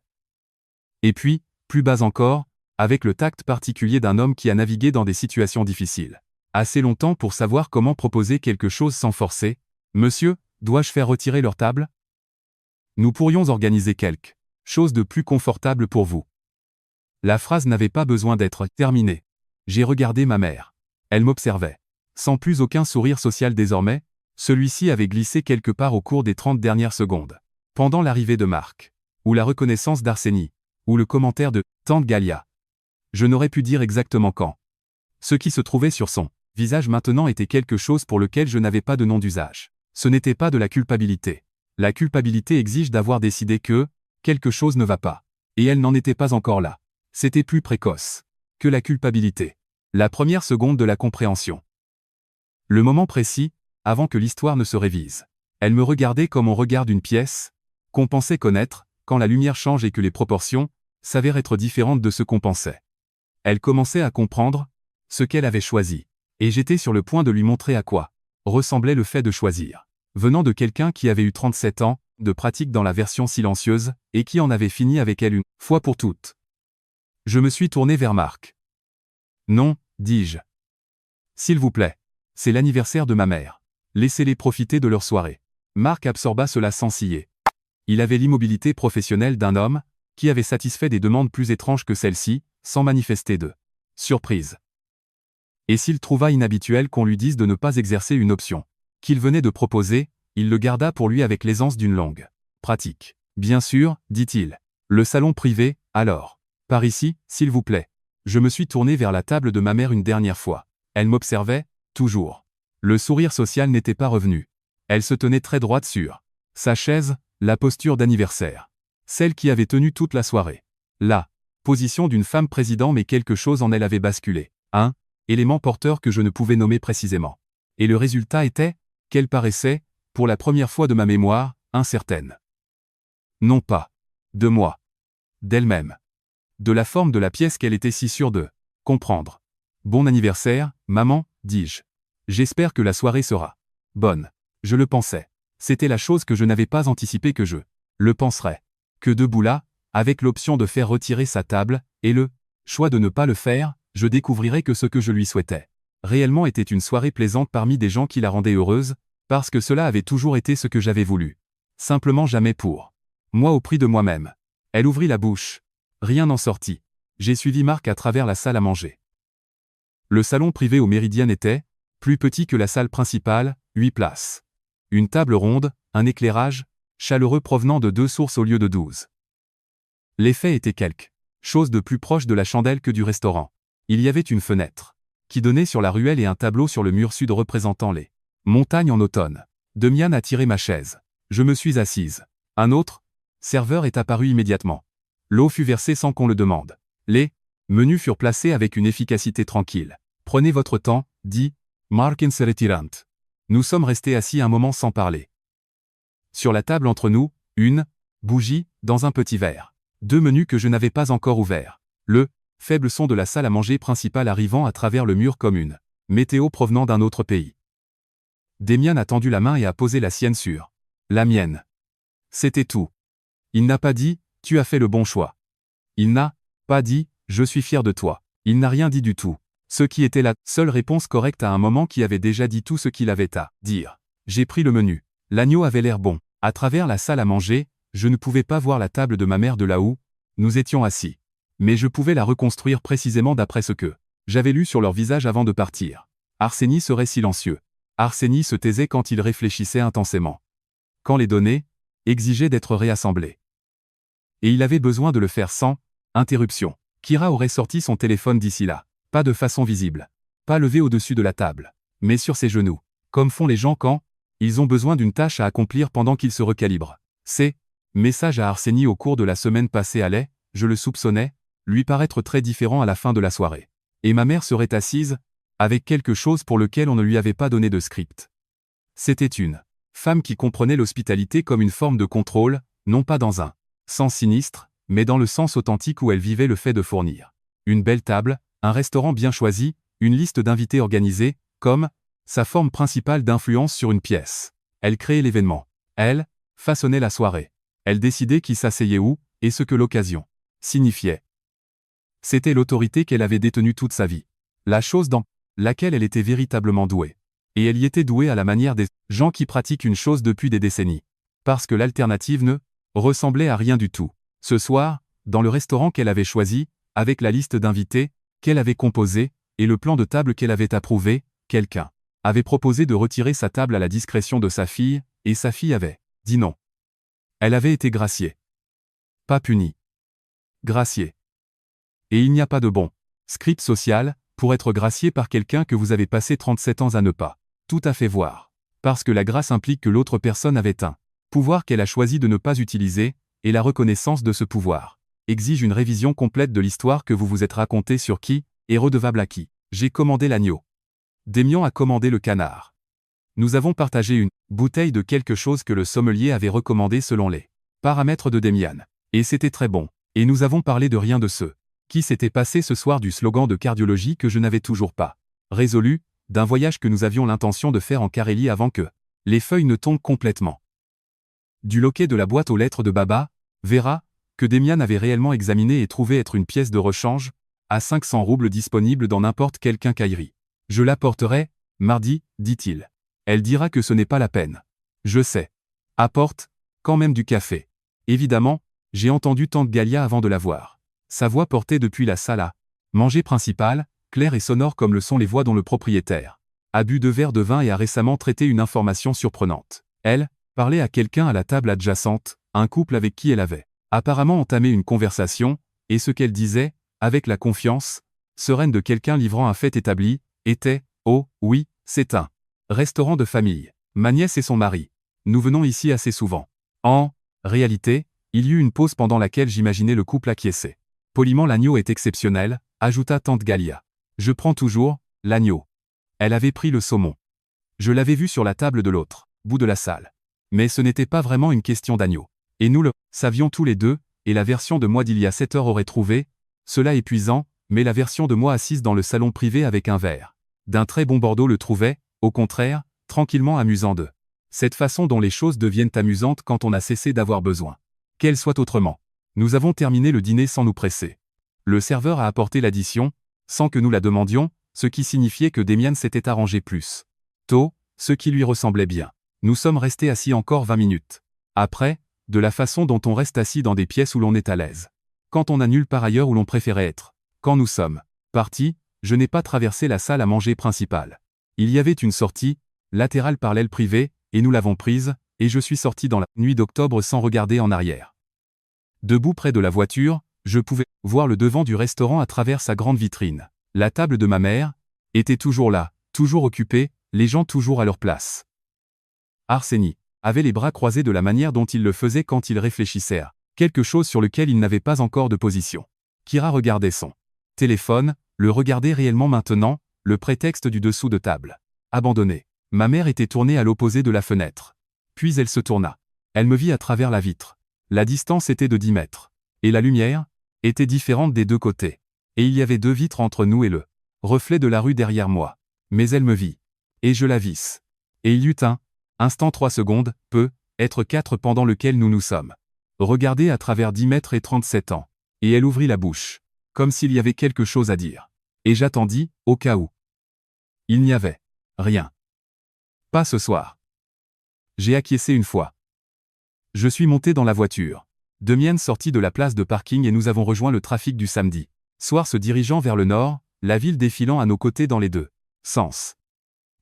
Et puis, plus bas encore, avec le tact particulier d'un homme qui a navigué dans des situations difficiles. Assez longtemps pour savoir comment proposer quelque chose sans forcer. Monsieur, dois-je faire retirer leur table? Nous pourrions organiser quelque chose de plus confortable pour vous. La phrase n'avait pas besoin d'être terminée. J'ai regardé ma mère. Elle m'observait. Sans plus aucun sourire social désormais, celui-ci avait glissé quelque part au cours des 30 dernières secondes. Pendant l'arrivée de Marc. Ou la reconnaissance d'Arsenie. Ou le commentaire de tante Galia. Je n'aurais pu dire exactement quand. Ce qui se trouvait sur son visage maintenant était quelque chose pour lequel je n'avais pas de nom d'usage. Ce n'était pas de la culpabilité. La culpabilité exige d'avoir décidé que quelque chose ne va pas. Et elle n'en était pas encore là. C'était plus précoce que la culpabilité. La première seconde de la compréhension. Le moment précis, avant que l'histoire ne se révise. Elle me regardait comme on regarde une pièce qu'on pensait connaître, quand la lumière change et que les proportions s'avèrent être différentes de ce qu'on pensait. Elle commençait à comprendre ce qu'elle avait choisi. Et j'étais sur le point de lui montrer à quoi ressemblait le fait de choisir. Venant de quelqu'un qui avait eu 37 ans de pratique dans la version silencieuse, et qui en avait fini avec elle une fois pour toutes. Je me suis tourné vers Marc. Non, dis-je. S'il vous plaît. C'est l'anniversaire de ma mère. Laissez-les profiter de leur soirée. Marc absorba cela sans ciller. Il avait l'immobilité professionnelle d'un homme qui avait satisfait des demandes plus étranges que celle-ci, sans manifester de surprise. Et s'il trouva inhabituel qu'on lui dise de ne pas exercer une option qu'il venait de proposer, il le garda pour lui avec l'aisance d'une longue pratique. Bien sûr, dit-il. Le salon privé, alors. Par ici, s'il vous plaît. Je me suis tourné vers la table de ma mère une dernière fois. Elle m'observait, toujours. Le sourire social n'était pas revenu. Elle se tenait très droite sur sa chaise, la posture d'anniversaire. Celle qui avait tenu toute la soirée. La position d'une femme président, mais quelque chose en elle avait basculé. Un élément porteur que je ne pouvais nommer précisément. Et le résultat était qu'elle paraissait, pour la première fois de ma mémoire, incertaine. Non pas de moi. D'elle-même. De la forme de la pièce qu'elle était si sûre de comprendre. Bon anniversaire, maman, dis-je. J'espère que la soirée sera bonne. Je le pensais. C'était la chose que je n'avais pas anticipée que je le penserais. Que debout là, avec l'option de faire retirer sa table, et le choix de ne pas le faire, je découvrirais que ce que je lui souhaitais réellement était une soirée plaisante parmi des gens qui la rendaient heureuse, Parce que cela avait toujours été ce que j'avais voulu. Simplement jamais pour moi au prix de moi-même. Elle ouvrit la bouche. Rien n'en sortit. J'ai suivi Marc à travers la salle à manger. Le salon privé au Méridien était plus petit que la salle principale, 8 places. Une table ronde, un éclairage chaleureux provenant de 2 sources au lieu de 12. L'effet était quelque chose de plus proche de la chandelle que du restaurant. Il y avait une fenêtre qui donnait sur la ruelle et un tableau sur le mur sud représentant les montagnes en automne. Demian a tiré ma chaise. Je me suis assise. Un autre serveur est apparu immédiatement. L'eau fut versée sans qu'on le demande. Les menus furent placés avec une efficacité tranquille. Prenez votre temps, dit Mark se retirant. Nous sommes restés assis un moment sans parler. Sur la table entre nous, une bougie, dans un petit verre. 2 menus que je n'avais pas encore ouverts. Le faible son de la salle à manger principale arrivant à travers le mur comme une météo provenant d'un autre pays. Demian a tendu la main et a posé la sienne sur la mienne. C'était tout. Il n'a pas dit « tu as fait le bon choix ». Il n'a pas dit « je suis fier de toi ». Il n'a rien dit du tout. Ce qui était la seule réponse correcte à un moment qui avait déjà dit tout ce qu'il avait à dire. J'ai pris le menu. L'agneau avait l'air bon. À travers la salle à manger, je ne pouvais pas voir la table de ma mère de là où nous étions assis. Mais je pouvais la reconstruire précisément d'après ce que j'avais lu sur leur visage avant de partir. Arseny serait silencieux. Arseny se taisait quand il réfléchissait intensément. Quand les données exigeaient d'être réassemblées. Et il avait besoin de le faire sans interruption. Kira aurait sorti son téléphone d'ici là. Pas de façon visible. Pas levé au-dessus de la table. Mais sur ses genoux. Comme font les gens quand ils ont besoin d'une tâche à accomplir pendant qu'ils se recalibrent. Ces messages à Arseny au cours de la semaine passée allaient, je le soupçonnais, lui paraître très différents à la fin de la soirée. Et ma mère serait assise, avec quelque chose pour lequel on ne lui avait pas donné de script. C'était une femme qui comprenait l'hospitalité comme une forme de contrôle, non pas dans un sens sinistre, mais dans le sens authentique où elle vivait le fait de fournir une belle table, un restaurant bien choisi, une liste d'invités organisée, comme sa forme principale d'influence sur une pièce. Elle créait l'événement. Elle façonnait la soirée. Elle décidait qui s'asseyait où, et ce que l'occasion signifiait. C'était l'autorité qu'elle avait détenue toute sa vie. La chose dans laquelle elle était véritablement douée. Et elle y était douée à la manière des gens qui pratiquent une chose depuis des décennies. Parce que l'alternative ne ressemblait à rien du tout. Ce soir, dans le restaurant qu'elle avait choisi, avec la liste d'invités qu'elle avait composée, et le plan de table qu'elle avait approuvé, quelqu'un avait proposé de retirer sa table à la discrétion de sa fille, et sa fille avait dit non. Elle avait été graciée. Pas punie. Graciée. Et il n'y a pas de bon script social pour être gracié par quelqu'un que vous avez passé 37 ans à ne pas tout à fait voir. Parce que la grâce implique que l'autre personne avait un pouvoir qu'elle a choisi de ne pas utiliser, et la reconnaissance de ce pouvoir exige une révision complète de l'histoire que vous vous êtes racontée sur qui est redevable à qui. J'ai commandé l'agneau. Demian a commandé le canard. Nous avons partagé une bouteille de quelque chose que le sommelier avait recommandé selon les paramètres de Demian. Et c'était très bon. Et nous avons parlé de rien de ce qui s'était passé ce soir, du slogan de cardiologie que je n'avais toujours pas résolu, d'un voyage que nous avions l'intention de faire en Carélie avant que les feuilles ne tombent complètement. Du loquet de la boîte aux lettres de Baba, Vera, que Demian avait réellement examiné et trouvé être une pièce de rechange, à 500 roubles disponible dans n'importe quelle quincaillerie. Je l'apporterai, mardi, dit-il. Elle dira que ce n'est pas la peine. Je sais. Apporte, quand même du café. Évidemment, j'ai entendu tante Galia avant de la voir. Sa voix portée depuis la salle à manger principale, claire et sonore comme le sont les voix dont le propriétaire a bu 2 verres de vin et a récemment traité une information surprenante. Elle parlait à quelqu'un à la table adjacente, un couple avec qui elle avait apparemment entamé une conversation, et ce qu'elle disait, avec la confiance sereine de quelqu'un livrant un fait établi, était « Oh, oui, c'est un restaurant de famille. Ma nièce et son mari. Nous venons ici assez souvent. » En réalité, il y eut une pause pendant laquelle j'imaginais le couple acquiescer. Poliment, l'agneau est exceptionnel, ajouta tante Galia. Je prends toujours l'agneau. Elle avait pris le saumon. Je l'avais vu sur la table de l'autre bout de la salle. Mais ce n'était pas vraiment une question d'agneau. Et nous le savions tous les deux, et la version de moi d'il y a 7 heures aurait trouvé cela épuisant, mais la version de moi assise dans le salon privé avec un verre d'un très bon Bordeaux le trouvait, au contraire, tranquillement amusant de cette façon dont les choses deviennent amusantes quand on a cessé d'avoir besoin qu'elles soient autrement. Nous avons terminé le dîner sans nous presser. Le serveur a apporté l'addition, sans que nous la demandions, ce qui signifiait que Demian s'était arrangé plus tôt, ce qui lui ressemblait bien. Nous sommes restés assis encore 20 minutes. Après, de la façon dont on reste assis dans des pièces où l'on est à l'aise. Quand on n'a nulle part ailleurs où l'on préférait être. Quand nous sommes partis, je n'ai pas traversé la salle à manger principale. Il y avait une sortie, latérale par l'aile privée, et nous l'avons prise, et je suis sorti dans la nuit d'octobre sans regarder en arrière. Debout près de la voiture, je pouvais voir le devant du restaurant à travers sa grande vitrine. La table de ma mère était toujours là, toujours occupée, les gens toujours à leur place. Arseny avait les bras croisés de la manière dont il le faisait quand il réfléchissait à quelque chose sur lequel il n'avait pas encore de position. Kira regardait son téléphone, le regardait réellement maintenant, le prétexte du dessous de table. Abandonné. Ma mère était tournée à l'opposé de la fenêtre. Puis elle se tourna. Elle me vit à travers la vitre. La distance était de 10 mètres. Et la lumière était différente des deux côtés. Et il y avait 2 vitres entre nous et le reflet de la rue derrière moi. Mais elle me vit. Et je la visse. Et il y eut un instant 3 secondes, être 4 pendant lequel nous nous sommes regardés à travers 10 mètres et 37 ans. Et elle ouvrit la bouche. Comme s'il y avait quelque chose à dire. Et j'attendis, au cas où. Il n'y avait rien. Pas ce soir. J'ai acquiescé une fois. Je suis monté dans la voiture. Demian sortit de la place de parking et nous avons rejoint le trafic du samedi soir se dirigeant vers le nord, la ville défilant à nos côtés dans les deux sens.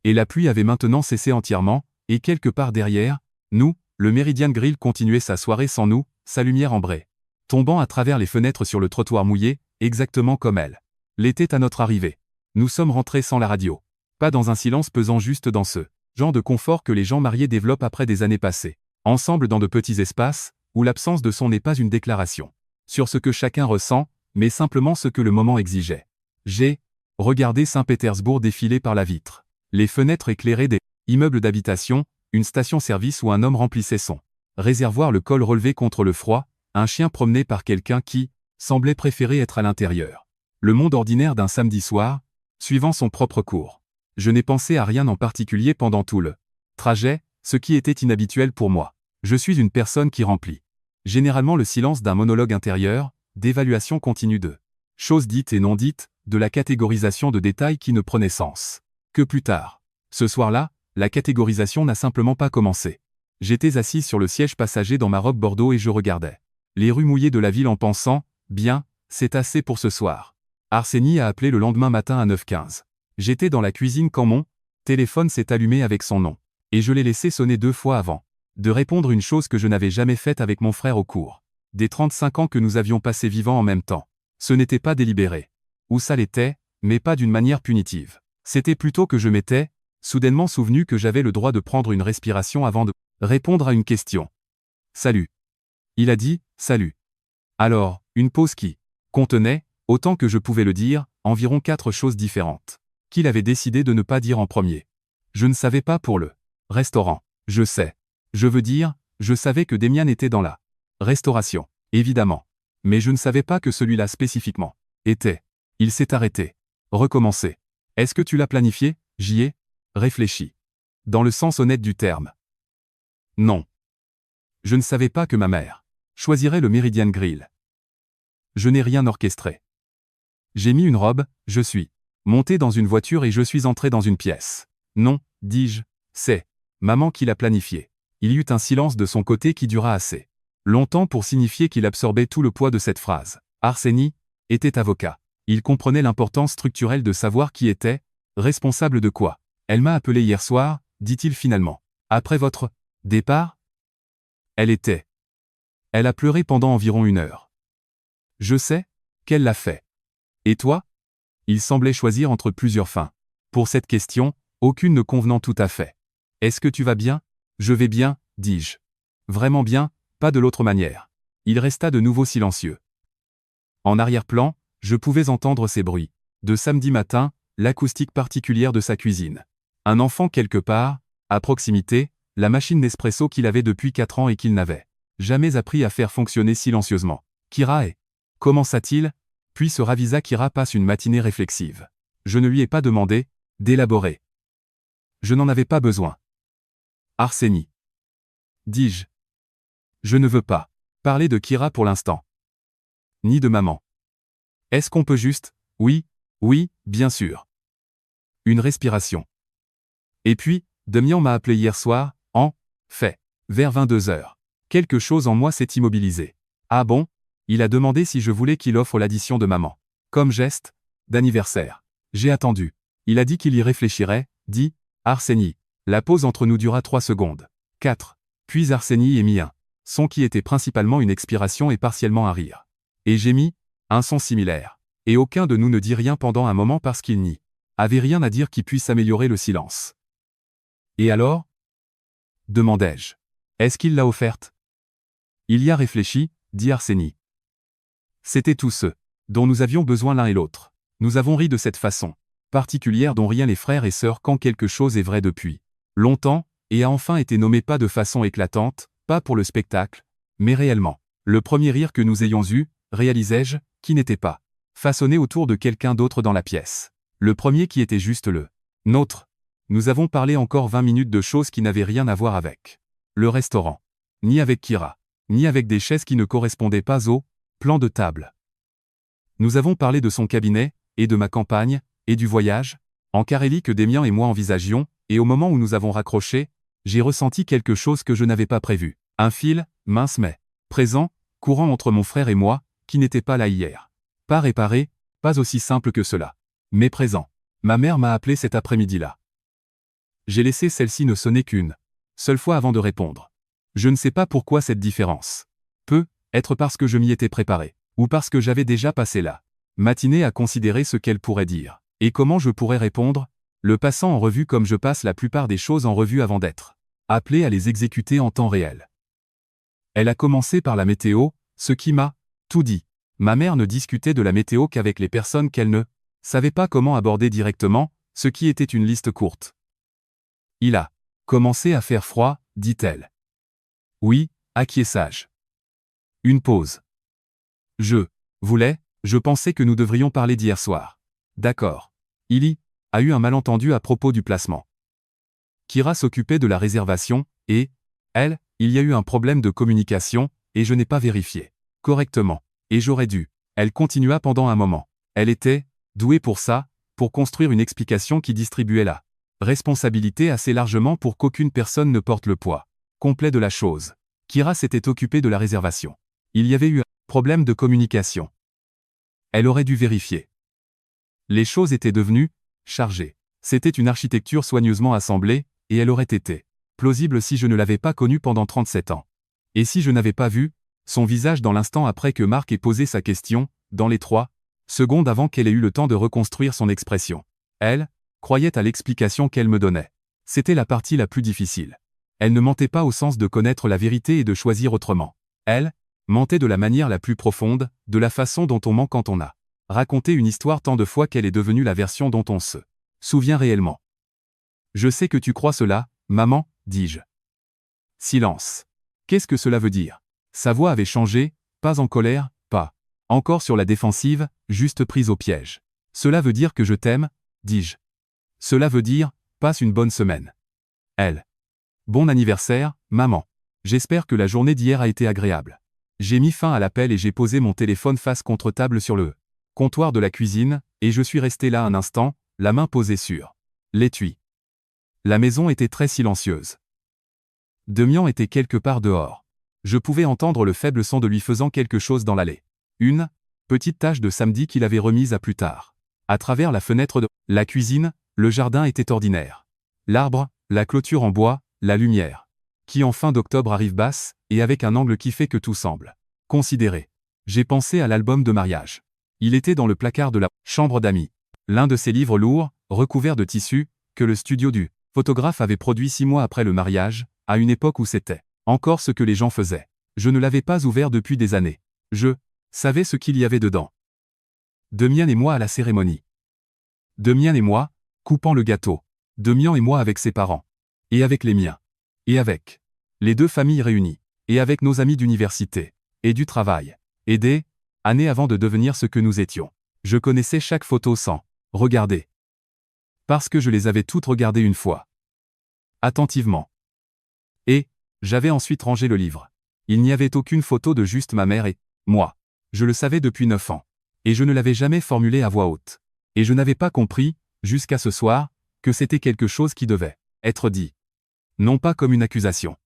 Et la pluie avait maintenant cessé entièrement, et quelque part derrière, nous, le Meridian Grill continuait sa soirée sans nous, sa lumière ambrée, tombant à travers les fenêtres sur le trottoir mouillé, exactement comme elle l'était à notre arrivée. Nous sommes rentrés sans la radio. Pas dans un silence pesant, juste dans ce genre de confort que les gens mariés développent après des années passées ensemble dans de petits espaces, où l'absence de son n'est pas une déclaration sur ce que chacun ressent, mais simplement ce que le moment exigeait. J'ai regardé Saint-Pétersbourg défiler par la vitre. Les fenêtres éclairées des immeubles d'habitation, une station-service où un homme remplissait son réservoir, le col relevé contre le froid, un chien promené par quelqu'un qui semblait préférer être à l'intérieur. Le monde ordinaire d'un samedi soir, suivant son propre cours. Je n'ai pensé à rien en particulier pendant tout le trajet, ce qui était inhabituel pour moi. Je suis une personne qui remplit généralement le silence d'un monologue intérieur, d'évaluation continue de choses dites et non dites, de la catégorisation de détails qui ne prenaient sens que plus tard. Ce soir-là, la catégorisation n'a simplement pas commencé. J'étais assis sur le siège passager dans ma robe bordeaux et je regardais les rues mouillées de la ville en pensant, bien, c'est assez pour ce soir. Arseny a appelé le lendemain matin à 9h15. J'étais dans la cuisine quand mon téléphone s'est allumé avec son nom. Et je l'ai laissé sonner 2 fois avant de répondre, une chose que je n'avais jamais faite avec mon frère au cours des 35 ans que nous avions passés vivant en même temps. Ce n'était pas délibéré. Ou ça l'était, mais pas d'une manière punitive. C'était plutôt que je m'étais soudainement souvenu que j'avais le droit de prendre une respiration avant de répondre à une question. Salut. Il a dit, salut. Alors, une pause qui contenait, autant que je pouvais le dire, environ 4 choses différentes. Qu'il avait décidé de ne pas dire en premier. Je ne savais pas pour le restaurant. Je sais. Je veux dire, je savais que Demian était dans la restauration, évidemment. Mais je ne savais pas que celui-là spécifiquement était. Il s'est arrêté. Recommencé. Est-ce que tu l'as planifié? J'y ai réfléchi. Dans le sens honnête du terme. Non. Je ne savais pas que ma mère choisirait le Meridian Grill. Je n'ai rien orchestré. J'ai mis une robe, je suis monté dans une voiture et je suis entré dans une pièce. Non, dis-je, c'est maman qui l'a planifié. Il y eut un silence de son côté qui dura assez longtemps pour signifier qu'il absorbait tout le poids de cette phrase. Arseny était avocat. Il comprenait l'importance structurelle de savoir qui était responsable de quoi. Elle m'a appelé hier soir, dit-il finalement. Après votre départ? Elle a pleuré pendant environ 1 heure. Je sais qu'elle l'a fait. Et toi? Il semblait choisir entre plusieurs fins. Pour cette question, aucune ne convenant tout à fait. Est-ce que tu vas bien? Je vais bien, dis-je. Vraiment bien, pas de l'autre manière. Il resta de nouveau silencieux. En arrière-plan, je pouvais entendre ces bruits. De samedi matin, l'acoustique particulière de sa cuisine. Un enfant quelque part, à proximité, la machine Nespresso qu'il avait depuis 4 ans et qu'il n'avait jamais appris à faire fonctionner silencieusement. Kira est. Commença-t-il, puis se ravisa. Kira passe une matinée réflexive. Je ne lui ai pas demandé d'élaborer. Je n'en avais pas besoin. Arseny. Dis-je. Je ne veux pas parler de Kira pour l'instant. Ni de maman. Est-ce qu'on peut juste? Oui, bien sûr. Une respiration. Et puis, Demian m'a appelé hier soir, en fait, vers 22 heures. Quelque chose en moi s'est immobilisé. Ah bon? Il a demandé si je voulais qu'il offre l'addition de maman. Comme geste d'anniversaire. J'ai attendu. Il a dit qu'il y réfléchirait, dit Arseny. La pause entre nous dura 3 secondes. 4. Puis Arseny émit un son qui était principalement une expiration et partiellement un rire. Et j'émis un son similaire. Et aucun de nous ne dit rien pendant un moment parce qu'il n'y avait rien à dire qui puisse améliorer le silence. Et alors? Demandai-je. Est-ce qu'il l'a offerte? Il y a réfléchi, dit Arseny. C'était tout ce dont nous avions besoin l'un et l'autre. Nous avons ri de cette façon particulière dont rient les frères et sœurs quand quelque chose est vrai depuis longtemps, et a enfin été nommé pas de façon éclatante, pas pour le spectacle, mais réellement. Le premier rire que nous ayons eu, réalisai-je, qui n'était pas façonné autour de quelqu'un d'autre dans la pièce. Le premier qui était juste le nôtre. Nous avons parlé encore 20 minutes de choses qui n'avaient rien à voir avec le restaurant, ni avec Kira, ni avec des chaises qui ne correspondaient pas au plan de table. Nous avons parlé de son cabinet, et de ma campagne, et du voyage, en Carélie que Demian et moi envisagions, et au moment où nous avons raccroché, j'ai ressenti quelque chose que je n'avais pas prévu. Un fil, mince mais présent, courant entre mon frère et moi, qui n'était pas là hier. Pas réparé, pas aussi simple que cela. Mais présent. Ma mère m'a appelé cet après-midi-là. J'ai laissé celle-ci ne sonner qu'une seule fois avant de répondre. Je ne sais pas pourquoi cette différence. Peut être parce que je m'y étais préparé, ou parce que j'avais déjà passé la matinée à considérer ce qu'elle pourrait dire, et comment je pourrais répondre, le passant en revue comme je passe la plupart des choses en revue avant d'être appelé à les exécuter en temps réel. Elle a commencé par la météo, ce qui m'a tout dit. Ma mère ne discutait de la météo qu'avec les personnes qu'elle ne savait pas comment aborder directement, ce qui était une liste courte. Il a commencé à faire froid, dit-elle. Oui, acquiesçage. Une pause. Je pensais que nous devrions parler d'hier soir. D'accord. Il y a eu un malentendu à propos du placement. Kira s'occupait de la réservation, et, elle, il y a eu un problème de communication, et je n'ai pas vérifié correctement. Et j'aurais dû. Elle continua pendant un moment. Elle était douée pour ça, pour construire une explication qui distribuait la responsabilité assez largement pour qu'aucune personne ne porte le poids complet de la chose. Kira s'était occupée de la réservation. Il y avait eu un problème de communication. Elle aurait dû vérifier. Les choses étaient devenues chargées. C'était une architecture soigneusement assemblée, et elle aurait été plausible si je ne l'avais pas connue pendant 37 ans. Et si je n'avais pas vu son visage dans l'instant après que Marc ait posé sa question, dans les 3 secondes avant qu'elle ait eu le temps de reconstruire son expression. Elle croyait à l'explication qu'elle me donnait. C'était la partie la plus difficile. Elle ne mentait pas au sens de connaître la vérité et de choisir autrement. Elle mentait de la manière la plus profonde, de la façon dont on ment quand on a raconté une histoire tant de fois qu'elle est devenue la version dont on se souvient réellement. Je sais que tu crois cela, maman, dis-je. Silence. Qu'est-ce que cela veut dire? Sa voix avait changé, pas en colère, pas encore sur la défensive, juste prise au piège. Cela veut dire que je t'aime, dis-je. Cela veut dire, passe une bonne semaine. Elle. Bon anniversaire, maman. J'espère que la journée d'hier a été agréable. J'ai mis fin à l'appel et j'ai posé mon téléphone face contre table sur le comptoir de la cuisine, et je suis resté là un instant, la main posée sur l'étui. La maison était très silencieuse. Demian était quelque part dehors. Je pouvais entendre le faible son de lui faisant quelque chose dans l'allée. Une petite tâche de samedi qu'il avait remise à plus tard. À travers la fenêtre de la cuisine, le jardin était ordinaire. L'arbre, la clôture en bois, la lumière, qui en fin d'octobre arrive basse, et avec un angle qui fait que tout semble considéré. J'ai pensé à l'album de mariage. Il était dans le placard de la chambre d'amis. L'un de ces livres lourds, recouverts de tissu, que le studio du photographe avait produit 6 mois après le mariage, à une époque où c'était encore ce que les gens faisaient. Je ne l'avais pas ouvert depuis des années. Je savais ce qu'il y avait dedans. Demian et moi à la cérémonie. Demian et moi, coupant le gâteau. Demian et moi avec ses parents. Et avec les miens. Et avec les 2 familles réunies. Et avec nos amis d'université. Et du travail. Et des années avant de devenir ce que nous étions. Je connaissais chaque photo sans regarder. Parce que je les avais toutes regardées une fois. Attentivement. Et j'avais ensuite rangé le livre. Il n'y avait aucune photo de juste ma mère et moi. Je le savais depuis 9 ans. Et je ne l'avais jamais formulé à voix haute. Et je n'avais pas compris, jusqu'à ce soir, que c'était quelque chose qui devait être dit. Non pas comme une accusation.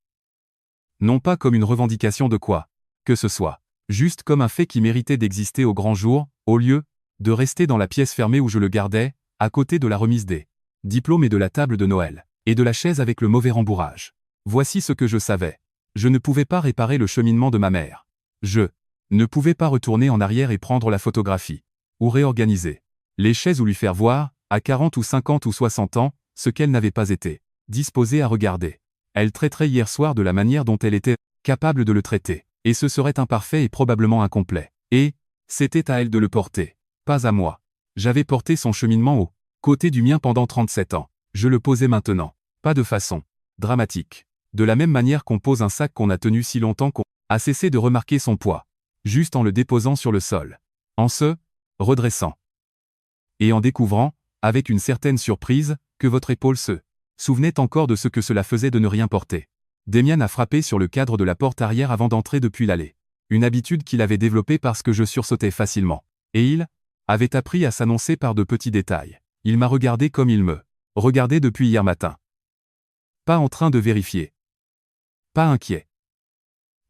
Non pas comme une revendication de quoi que ce soit. Juste comme un fait qui méritait d'exister au grand jour, au lieu de rester dans la pièce fermée où je le gardais, à côté de la remise des diplômes et de la table de Noël, et de la chaise avec le mauvais rembourrage. Voici ce que je savais. Je ne pouvais pas réparer le cheminement de ma mère. Je ne pouvais pas retourner en arrière et prendre la photographie. Ou réorganiser les chaises ou lui faire voir, à 40 ou 50 ou 60 ans, ce qu'elle n'avait pas été disposée à regarder. Elle traiterait hier soir de la manière dont elle était capable de le traiter, et ce serait imparfait et probablement incomplet. Et c'était à elle de le porter, pas à moi. J'avais porté son cheminement au côté du mien pendant 37 ans. Je le posais maintenant, pas de façon dramatique. De la même manière qu'on pose un sac qu'on a tenu si longtemps qu'on a cessé de remarquer son poids, juste en le déposant sur le sol, en se redressant, et en découvrant, avec une certaine surprise, que votre épaule se souvenait encore de ce que cela faisait de ne rien porter. Damian a frappé sur le cadre de la porte arrière avant d'entrer depuis l'allée. Une habitude qu'il avait développée parce que je sursautais facilement. Et il avait appris à s'annoncer par de petits détails. Il m'a regardé comme il me regardait depuis hier matin. Pas en train de vérifier. Pas inquiet.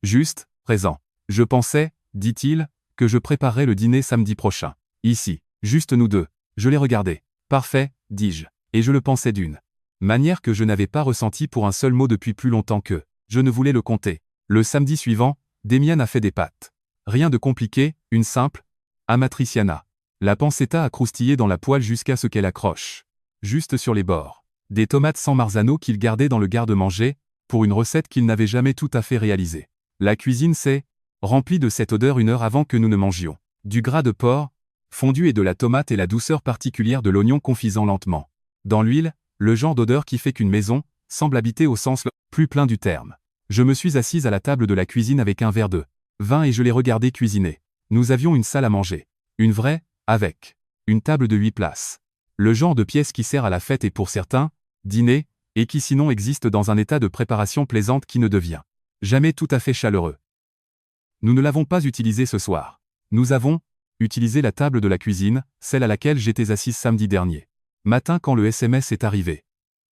Juste, présent. Je pensais, dit-il, que je préparerais le dîner samedi prochain. Ici, juste nous deux. Je l'ai regardé. Parfait, dis-je. Et je le pensais d'une manière que je n'avais pas ressentie pour un seul mot depuis plus longtemps que je ne voulais le compter. Le samedi suivant, Damian a fait des pâtes. Rien de compliqué, une simple amatriciana. La pancetta a croustillé dans la poêle jusqu'à ce qu'elle accroche. Juste sur les bords. Des tomates sans marzano qu'il gardait dans le garde-manger, pour une recette qu'il n'avait jamais tout à fait réalisée. La cuisine s'est remplie de cette odeur une heure avant que nous ne mangions. Du gras de porc fondu et de la tomate et la douceur particulière de l'oignon confisant lentement. Dans l'huile, le genre d'odeur qui fait qu'une maison semble habiter au sens le plus plein du terme. Je me suis assise à la table de la cuisine avec un verre de vin et je l'ai regardé cuisiner. Nous avions une salle à manger. Une vraie, avec une table de 8 places. Le genre de pièce qui sert à la fête et pour certains, dîner, et qui sinon existe dans un état de préparation plaisante qui ne devient jamais tout à fait chaleureux. Nous ne l'avons pas utilisé ce soir. Nous avons utilisé la table de la cuisine, celle à laquelle j'étais assise samedi dernier matin quand le SMS est arrivé.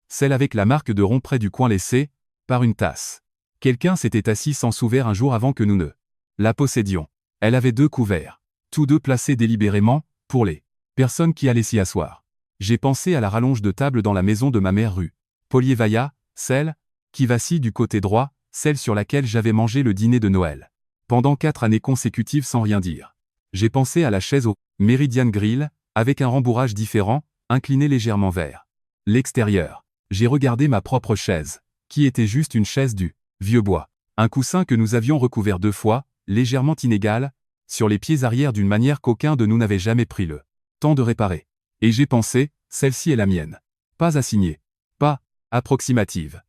Celle avec la marque de rond près du coin laissé par une tasse. Quelqu'un s'était assis sans sous-verre un jour avant que nous ne la possédions. Elle avait 2 couverts, tous deux placés délibérément, pour les personnes qui allaient s'y asseoir. J'ai pensé à la rallonge de table dans la maison de ma mère rue Polier-Vaillat, celle qui vacille du côté droit, celle sur laquelle j'avais mangé le dîner de Noël. Pendant 4 années consécutives sans rien dire. J'ai pensé à la chaise au Meridian Grill, avec un rembourrage différent, incliné légèrement vers l'extérieur. J'ai regardé ma propre chaise, qui était juste une chaise du vieux bois. Un coussin que nous avions recouvert 2 fois, légèrement inégal, sur les pieds arrière d'une manière qu'aucun de nous n'avait jamais pris le temps de réparer. Et j'ai pensé, celle-ci est la mienne. Pas assignée. Pas approximative.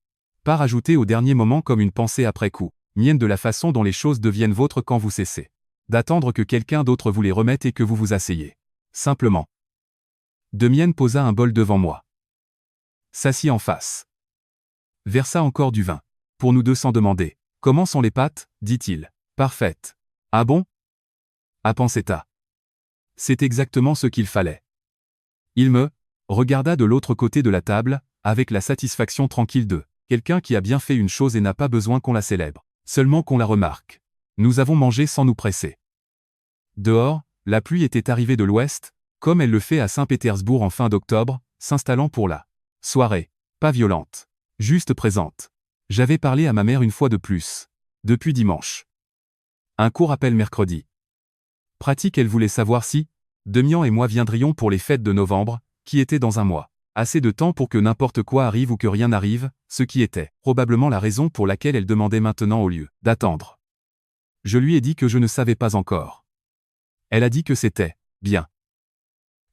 Pas rajoutée au dernier moment comme une pensée après coup. Mienne de la façon dont les choses deviennent vôtres quand vous cessez d'attendre que quelqu'un d'autre vous les remette et que vous vous asseyez. Simplement. Damian posa un bol devant moi. S'assit en face. Versa encore du vin. Pour nous deux sans demander. Comment sont les pâtes, dit-il. Parfaites. Ah bon? Ah pancetta. C'est exactement ce qu'il fallait. Il me regarda de l'autre côté de la table, avec la satisfaction tranquille de quelqu'un qui a bien fait une chose et n'a pas besoin qu'on la célèbre, seulement qu'on la remarque. Nous avons mangé sans nous presser. Dehors, la pluie était arrivée de l'ouest, comme elle le fait à Saint-Pétersbourg en fin d'octobre, s'installant pour la soirée. Pas violente. Juste présente. J'avais parlé à ma mère une fois de plus. Depuis dimanche. Un court appel mercredi. Pratique, elle voulait savoir si Damian et moi viendrions pour les fêtes de novembre, qui étaient dans un mois. Assez de temps pour que n'importe quoi arrive ou que rien n'arrive, ce qui était probablement la raison pour laquelle elle demandait maintenant au lieu d'attendre. Je lui ai dit que je ne savais pas encore. Elle a dit que c'était bien.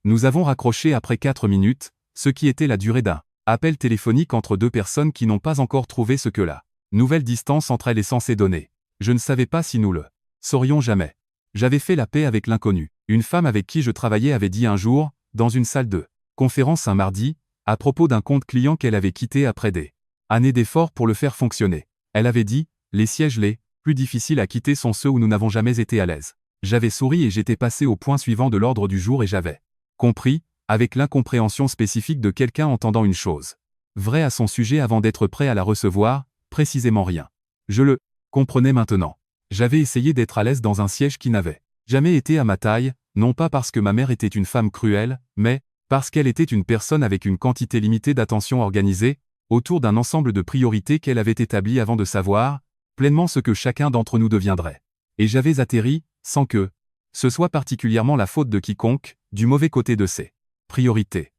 Nous avons raccroché après 4 minutes, ce qui était la durée d'un appel téléphonique entre 2 personnes qui n'ont pas encore trouvé ce que la nouvelle distance entre elles est censée donner. Je ne savais pas si nous le saurions jamais. J'avais fait la paix avec l'inconnu. Une femme avec qui je travaillais avait dit un jour, dans une salle de conférence un mardi, à propos d'un compte client qu'elle avait quitté après des années d'efforts pour le faire fonctionner. Elle avait dit, les sièges les plus difficiles à quitter sont ceux où nous n'avons jamais été à l'aise. J'avais souri et j'étais passé au point suivant de l'ordre du jour et j'avais compris, avec l'incompréhension spécifique de quelqu'un entendant une chose vrai à son sujet avant d'être prêt à la recevoir, précisément rien. Je le comprenais maintenant. J'avais essayé d'être à l'aise dans un siège qui n'avait jamais été à ma taille, non pas parce que ma mère était une femme cruelle, mais parce qu'elle était une personne avec une quantité limitée d'attention organisée, autour d'un ensemble de priorités qu'elle avait établies avant de savoir pleinement ce que chacun d'entre nous deviendrait. Et j'avais atterri, sans que ce soit particulièrement la faute de quiconque, du mauvais côté de ces priorités.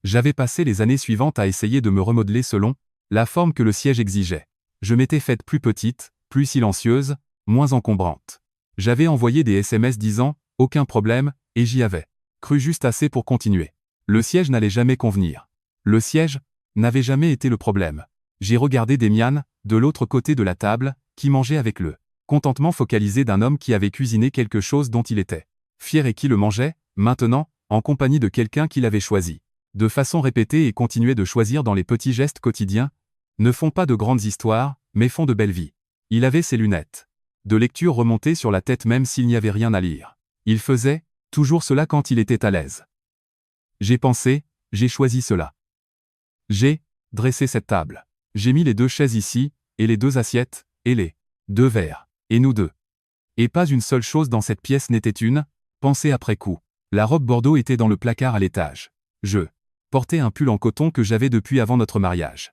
J'avais passé les années suivantes à essayer de me remodeler selon la forme que le siège exigeait. Je m'étais faite plus petite, plus silencieuse, moins encombrante. J'avais envoyé des SMS disant « aucun problème » et j'y avais cru juste assez pour continuer. Le siège n'allait jamais convenir. Le siège n'avait jamais été le problème. J'ai regardé Demian, de l'autre côté de la table, qui mangeait avec le contentement focalisé d'un homme qui avait cuisiné quelque chose dont il était fier et qui le mangeait, maintenant, en compagnie de quelqu'un qu'il avait choisi. De façon répétée et continuer de choisir dans les petits gestes quotidiens, ne font pas de grandes histoires, mais font de belles vies. Il avait ses lunettes de lecture remontées sur la tête même s'il n'y avait rien à lire. Il faisait toujours cela quand il était à l'aise. J'ai pensé, j'ai choisi cela. J'ai dressé cette table. J'ai mis les 2 chaises ici, et les 2 assiettes, et les 2 verres, et nous 2. Et pas une seule chose dans cette pièce n'était une pensée après coup. La robe bordeaux était dans le placard à l'étage. Je portais un pull en coton que j'avais depuis avant notre mariage.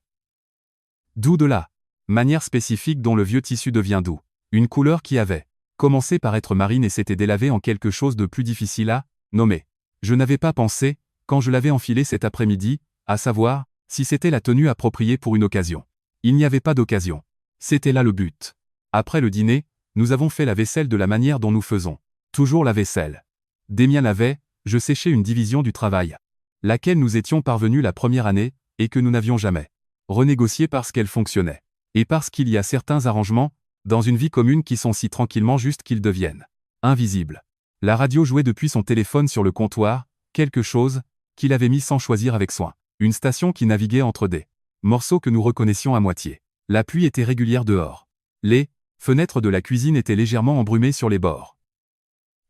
D'où de la manière spécifique dont le vieux tissu devient doux. Une couleur qui avait commencé par être marine et s'était délavée en quelque chose de plus difficile à nommer. Je n'avais pas pensé, quand je l'avais enfilé cet après-midi, à savoir si c'était la tenue appropriée pour une occasion. Il n'y avait pas d'occasion. C'était là le but. Après le dîner, nous avons fait la vaisselle de la manière dont nous faisons toujours la vaisselle. Demian avait, je séchais une division du travail, laquelle nous étions parvenus la première année, et que nous n'avions jamais renégociée parce qu'elle fonctionnait. Et parce qu'il y a certains arrangements, dans une vie commune qui sont si tranquillement justes qu'ils deviennent invisibles. La radio jouait depuis son téléphone sur le comptoir, quelque chose qu'il avait mis sans choisir avec soin. Une station qui naviguait entre des morceaux que nous reconnaissions à moitié. La pluie était régulière dehors. Les fenêtres de la cuisine étaient légèrement embrumées sur les bords.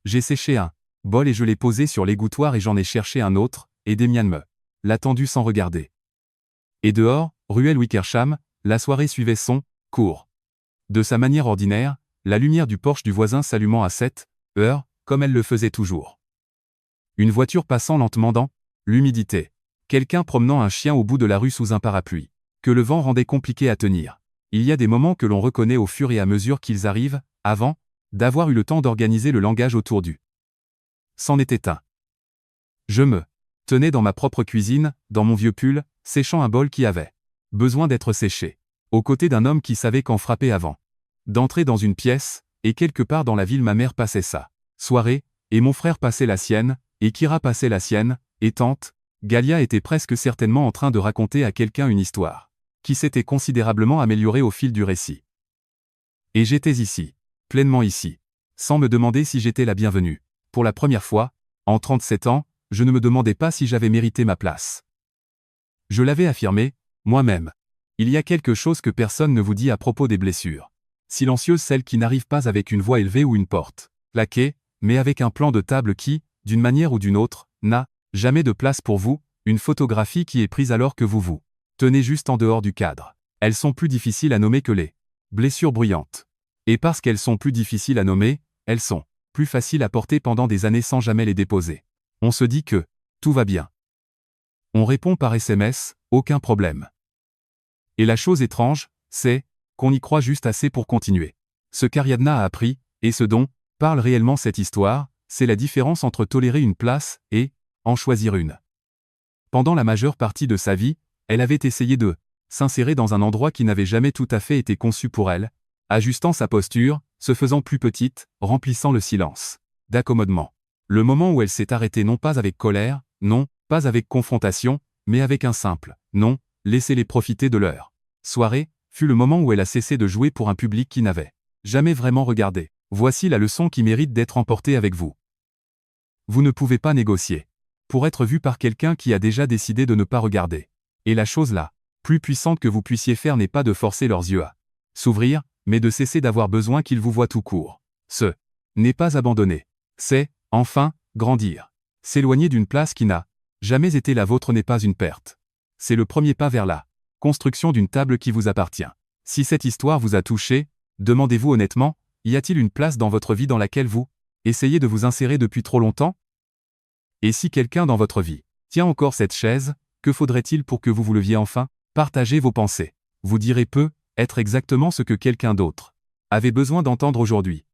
J'ai séché un bol et je l'ai posé sur l'égouttoir et j'en ai cherché un autre, et Demian me l'a tendu sans regarder. Et dehors, ruelle Wickersham, la soirée suivait son cours. De sa manière ordinaire, la lumière du porche du voisin s'allumant à 7 heures, comme elle le faisait toujours. Une voiture passant lentement dans l'humidité. Quelqu'un promenant un chien au bout de la rue sous un parapluie, que le vent rendait compliqué à tenir. Il y a des moments que l'on reconnaît au fur et à mesure qu'ils arrivent, avant d'avoir eu le temps d'organiser le langage autour du. C'en était un. Je me tenais dans ma propre cuisine, dans mon vieux pull, séchant un bol qui avait besoin d'être séché, aux côtés d'un homme qui savait qu'en frapper avant d'entrer dans une pièce, et quelque part dans la ville ma mère passait sa soirée, et mon frère passait la sienne, et Kira passait la sienne, et tante Galia était presque certainement en train de raconter à quelqu'un une histoire qui s'était considérablement améliorée au fil du récit. Et j'étais ici, pleinement ici, sans me demander si j'étais la bienvenue. Pour la première fois, en 37 ans, je ne me demandais pas si j'avais mérité ma place. Je l'avais affirmé, moi-même. Il y a quelque chose que personne ne vous dit à propos des blessures. Silencieuses celles qui n'arrivent pas avec une voix élevée ou une porte claquée, mais avec un plan de table qui, d'une manière ou d'une autre, n'a jamais de place pour vous, une photographie qui est prise alors que vous tenez juste en dehors du cadre. Elles sont plus difficiles à nommer que les blessures bruyantes. Et parce qu'elles sont plus difficiles à nommer, elles sont plus faciles à porter pendant des années sans jamais les déposer. On se dit que tout va bien. On répond par SMS, aucun problème. Et la chose étrange, c'est qu'on y croit juste assez pour continuer. Ce qu'Ariadna a appris, et ce dont parle réellement cette histoire, c'est la différence entre tolérer une place et en choisir une. Pendant la majeure partie de sa vie, elle avait essayé de s'insérer dans un endroit qui n'avait jamais tout à fait été conçu pour elle, ajustant sa posture, se faisant plus petite, remplissant le silence d'accommodement. Le moment où elle s'est arrêtée non pas avec colère, non, pas avec confrontation, mais avec un simple « non », laissez-les profiter de leur soirée, fut le moment où elle a cessé de jouer pour un public qui n'avait jamais vraiment regardé. Voici la leçon qui mérite d'être emportée avec vous. Vous ne pouvez pas négocier pour être vu par quelqu'un qui a déjà décidé de ne pas regarder. Et la chose la plus puissante que vous puissiez faire n'est pas de forcer leurs yeux à s'ouvrir, mais de cesser d'avoir besoin qu'ils vous voient tout court. Ce n'est pas abandonner. C'est, enfin, grandir. S'éloigner d'une place qui n'a jamais été la vôtre n'est pas une perte. c'est le premier pas vers la construction d'une table qui vous appartient. Si cette histoire vous a touché, demandez-vous honnêtement, y a-t-il une place dans votre vie dans laquelle vous essayez de vous insérer depuis trop longtemps? Et si quelqu'un dans votre vie tient encore cette chaise, que faudrait-il pour que vous vous leviez enfin? Partagez vos pensées. Vous direz peut être exactement ce que quelqu'un d'autre avait besoin d'entendre aujourd'hui.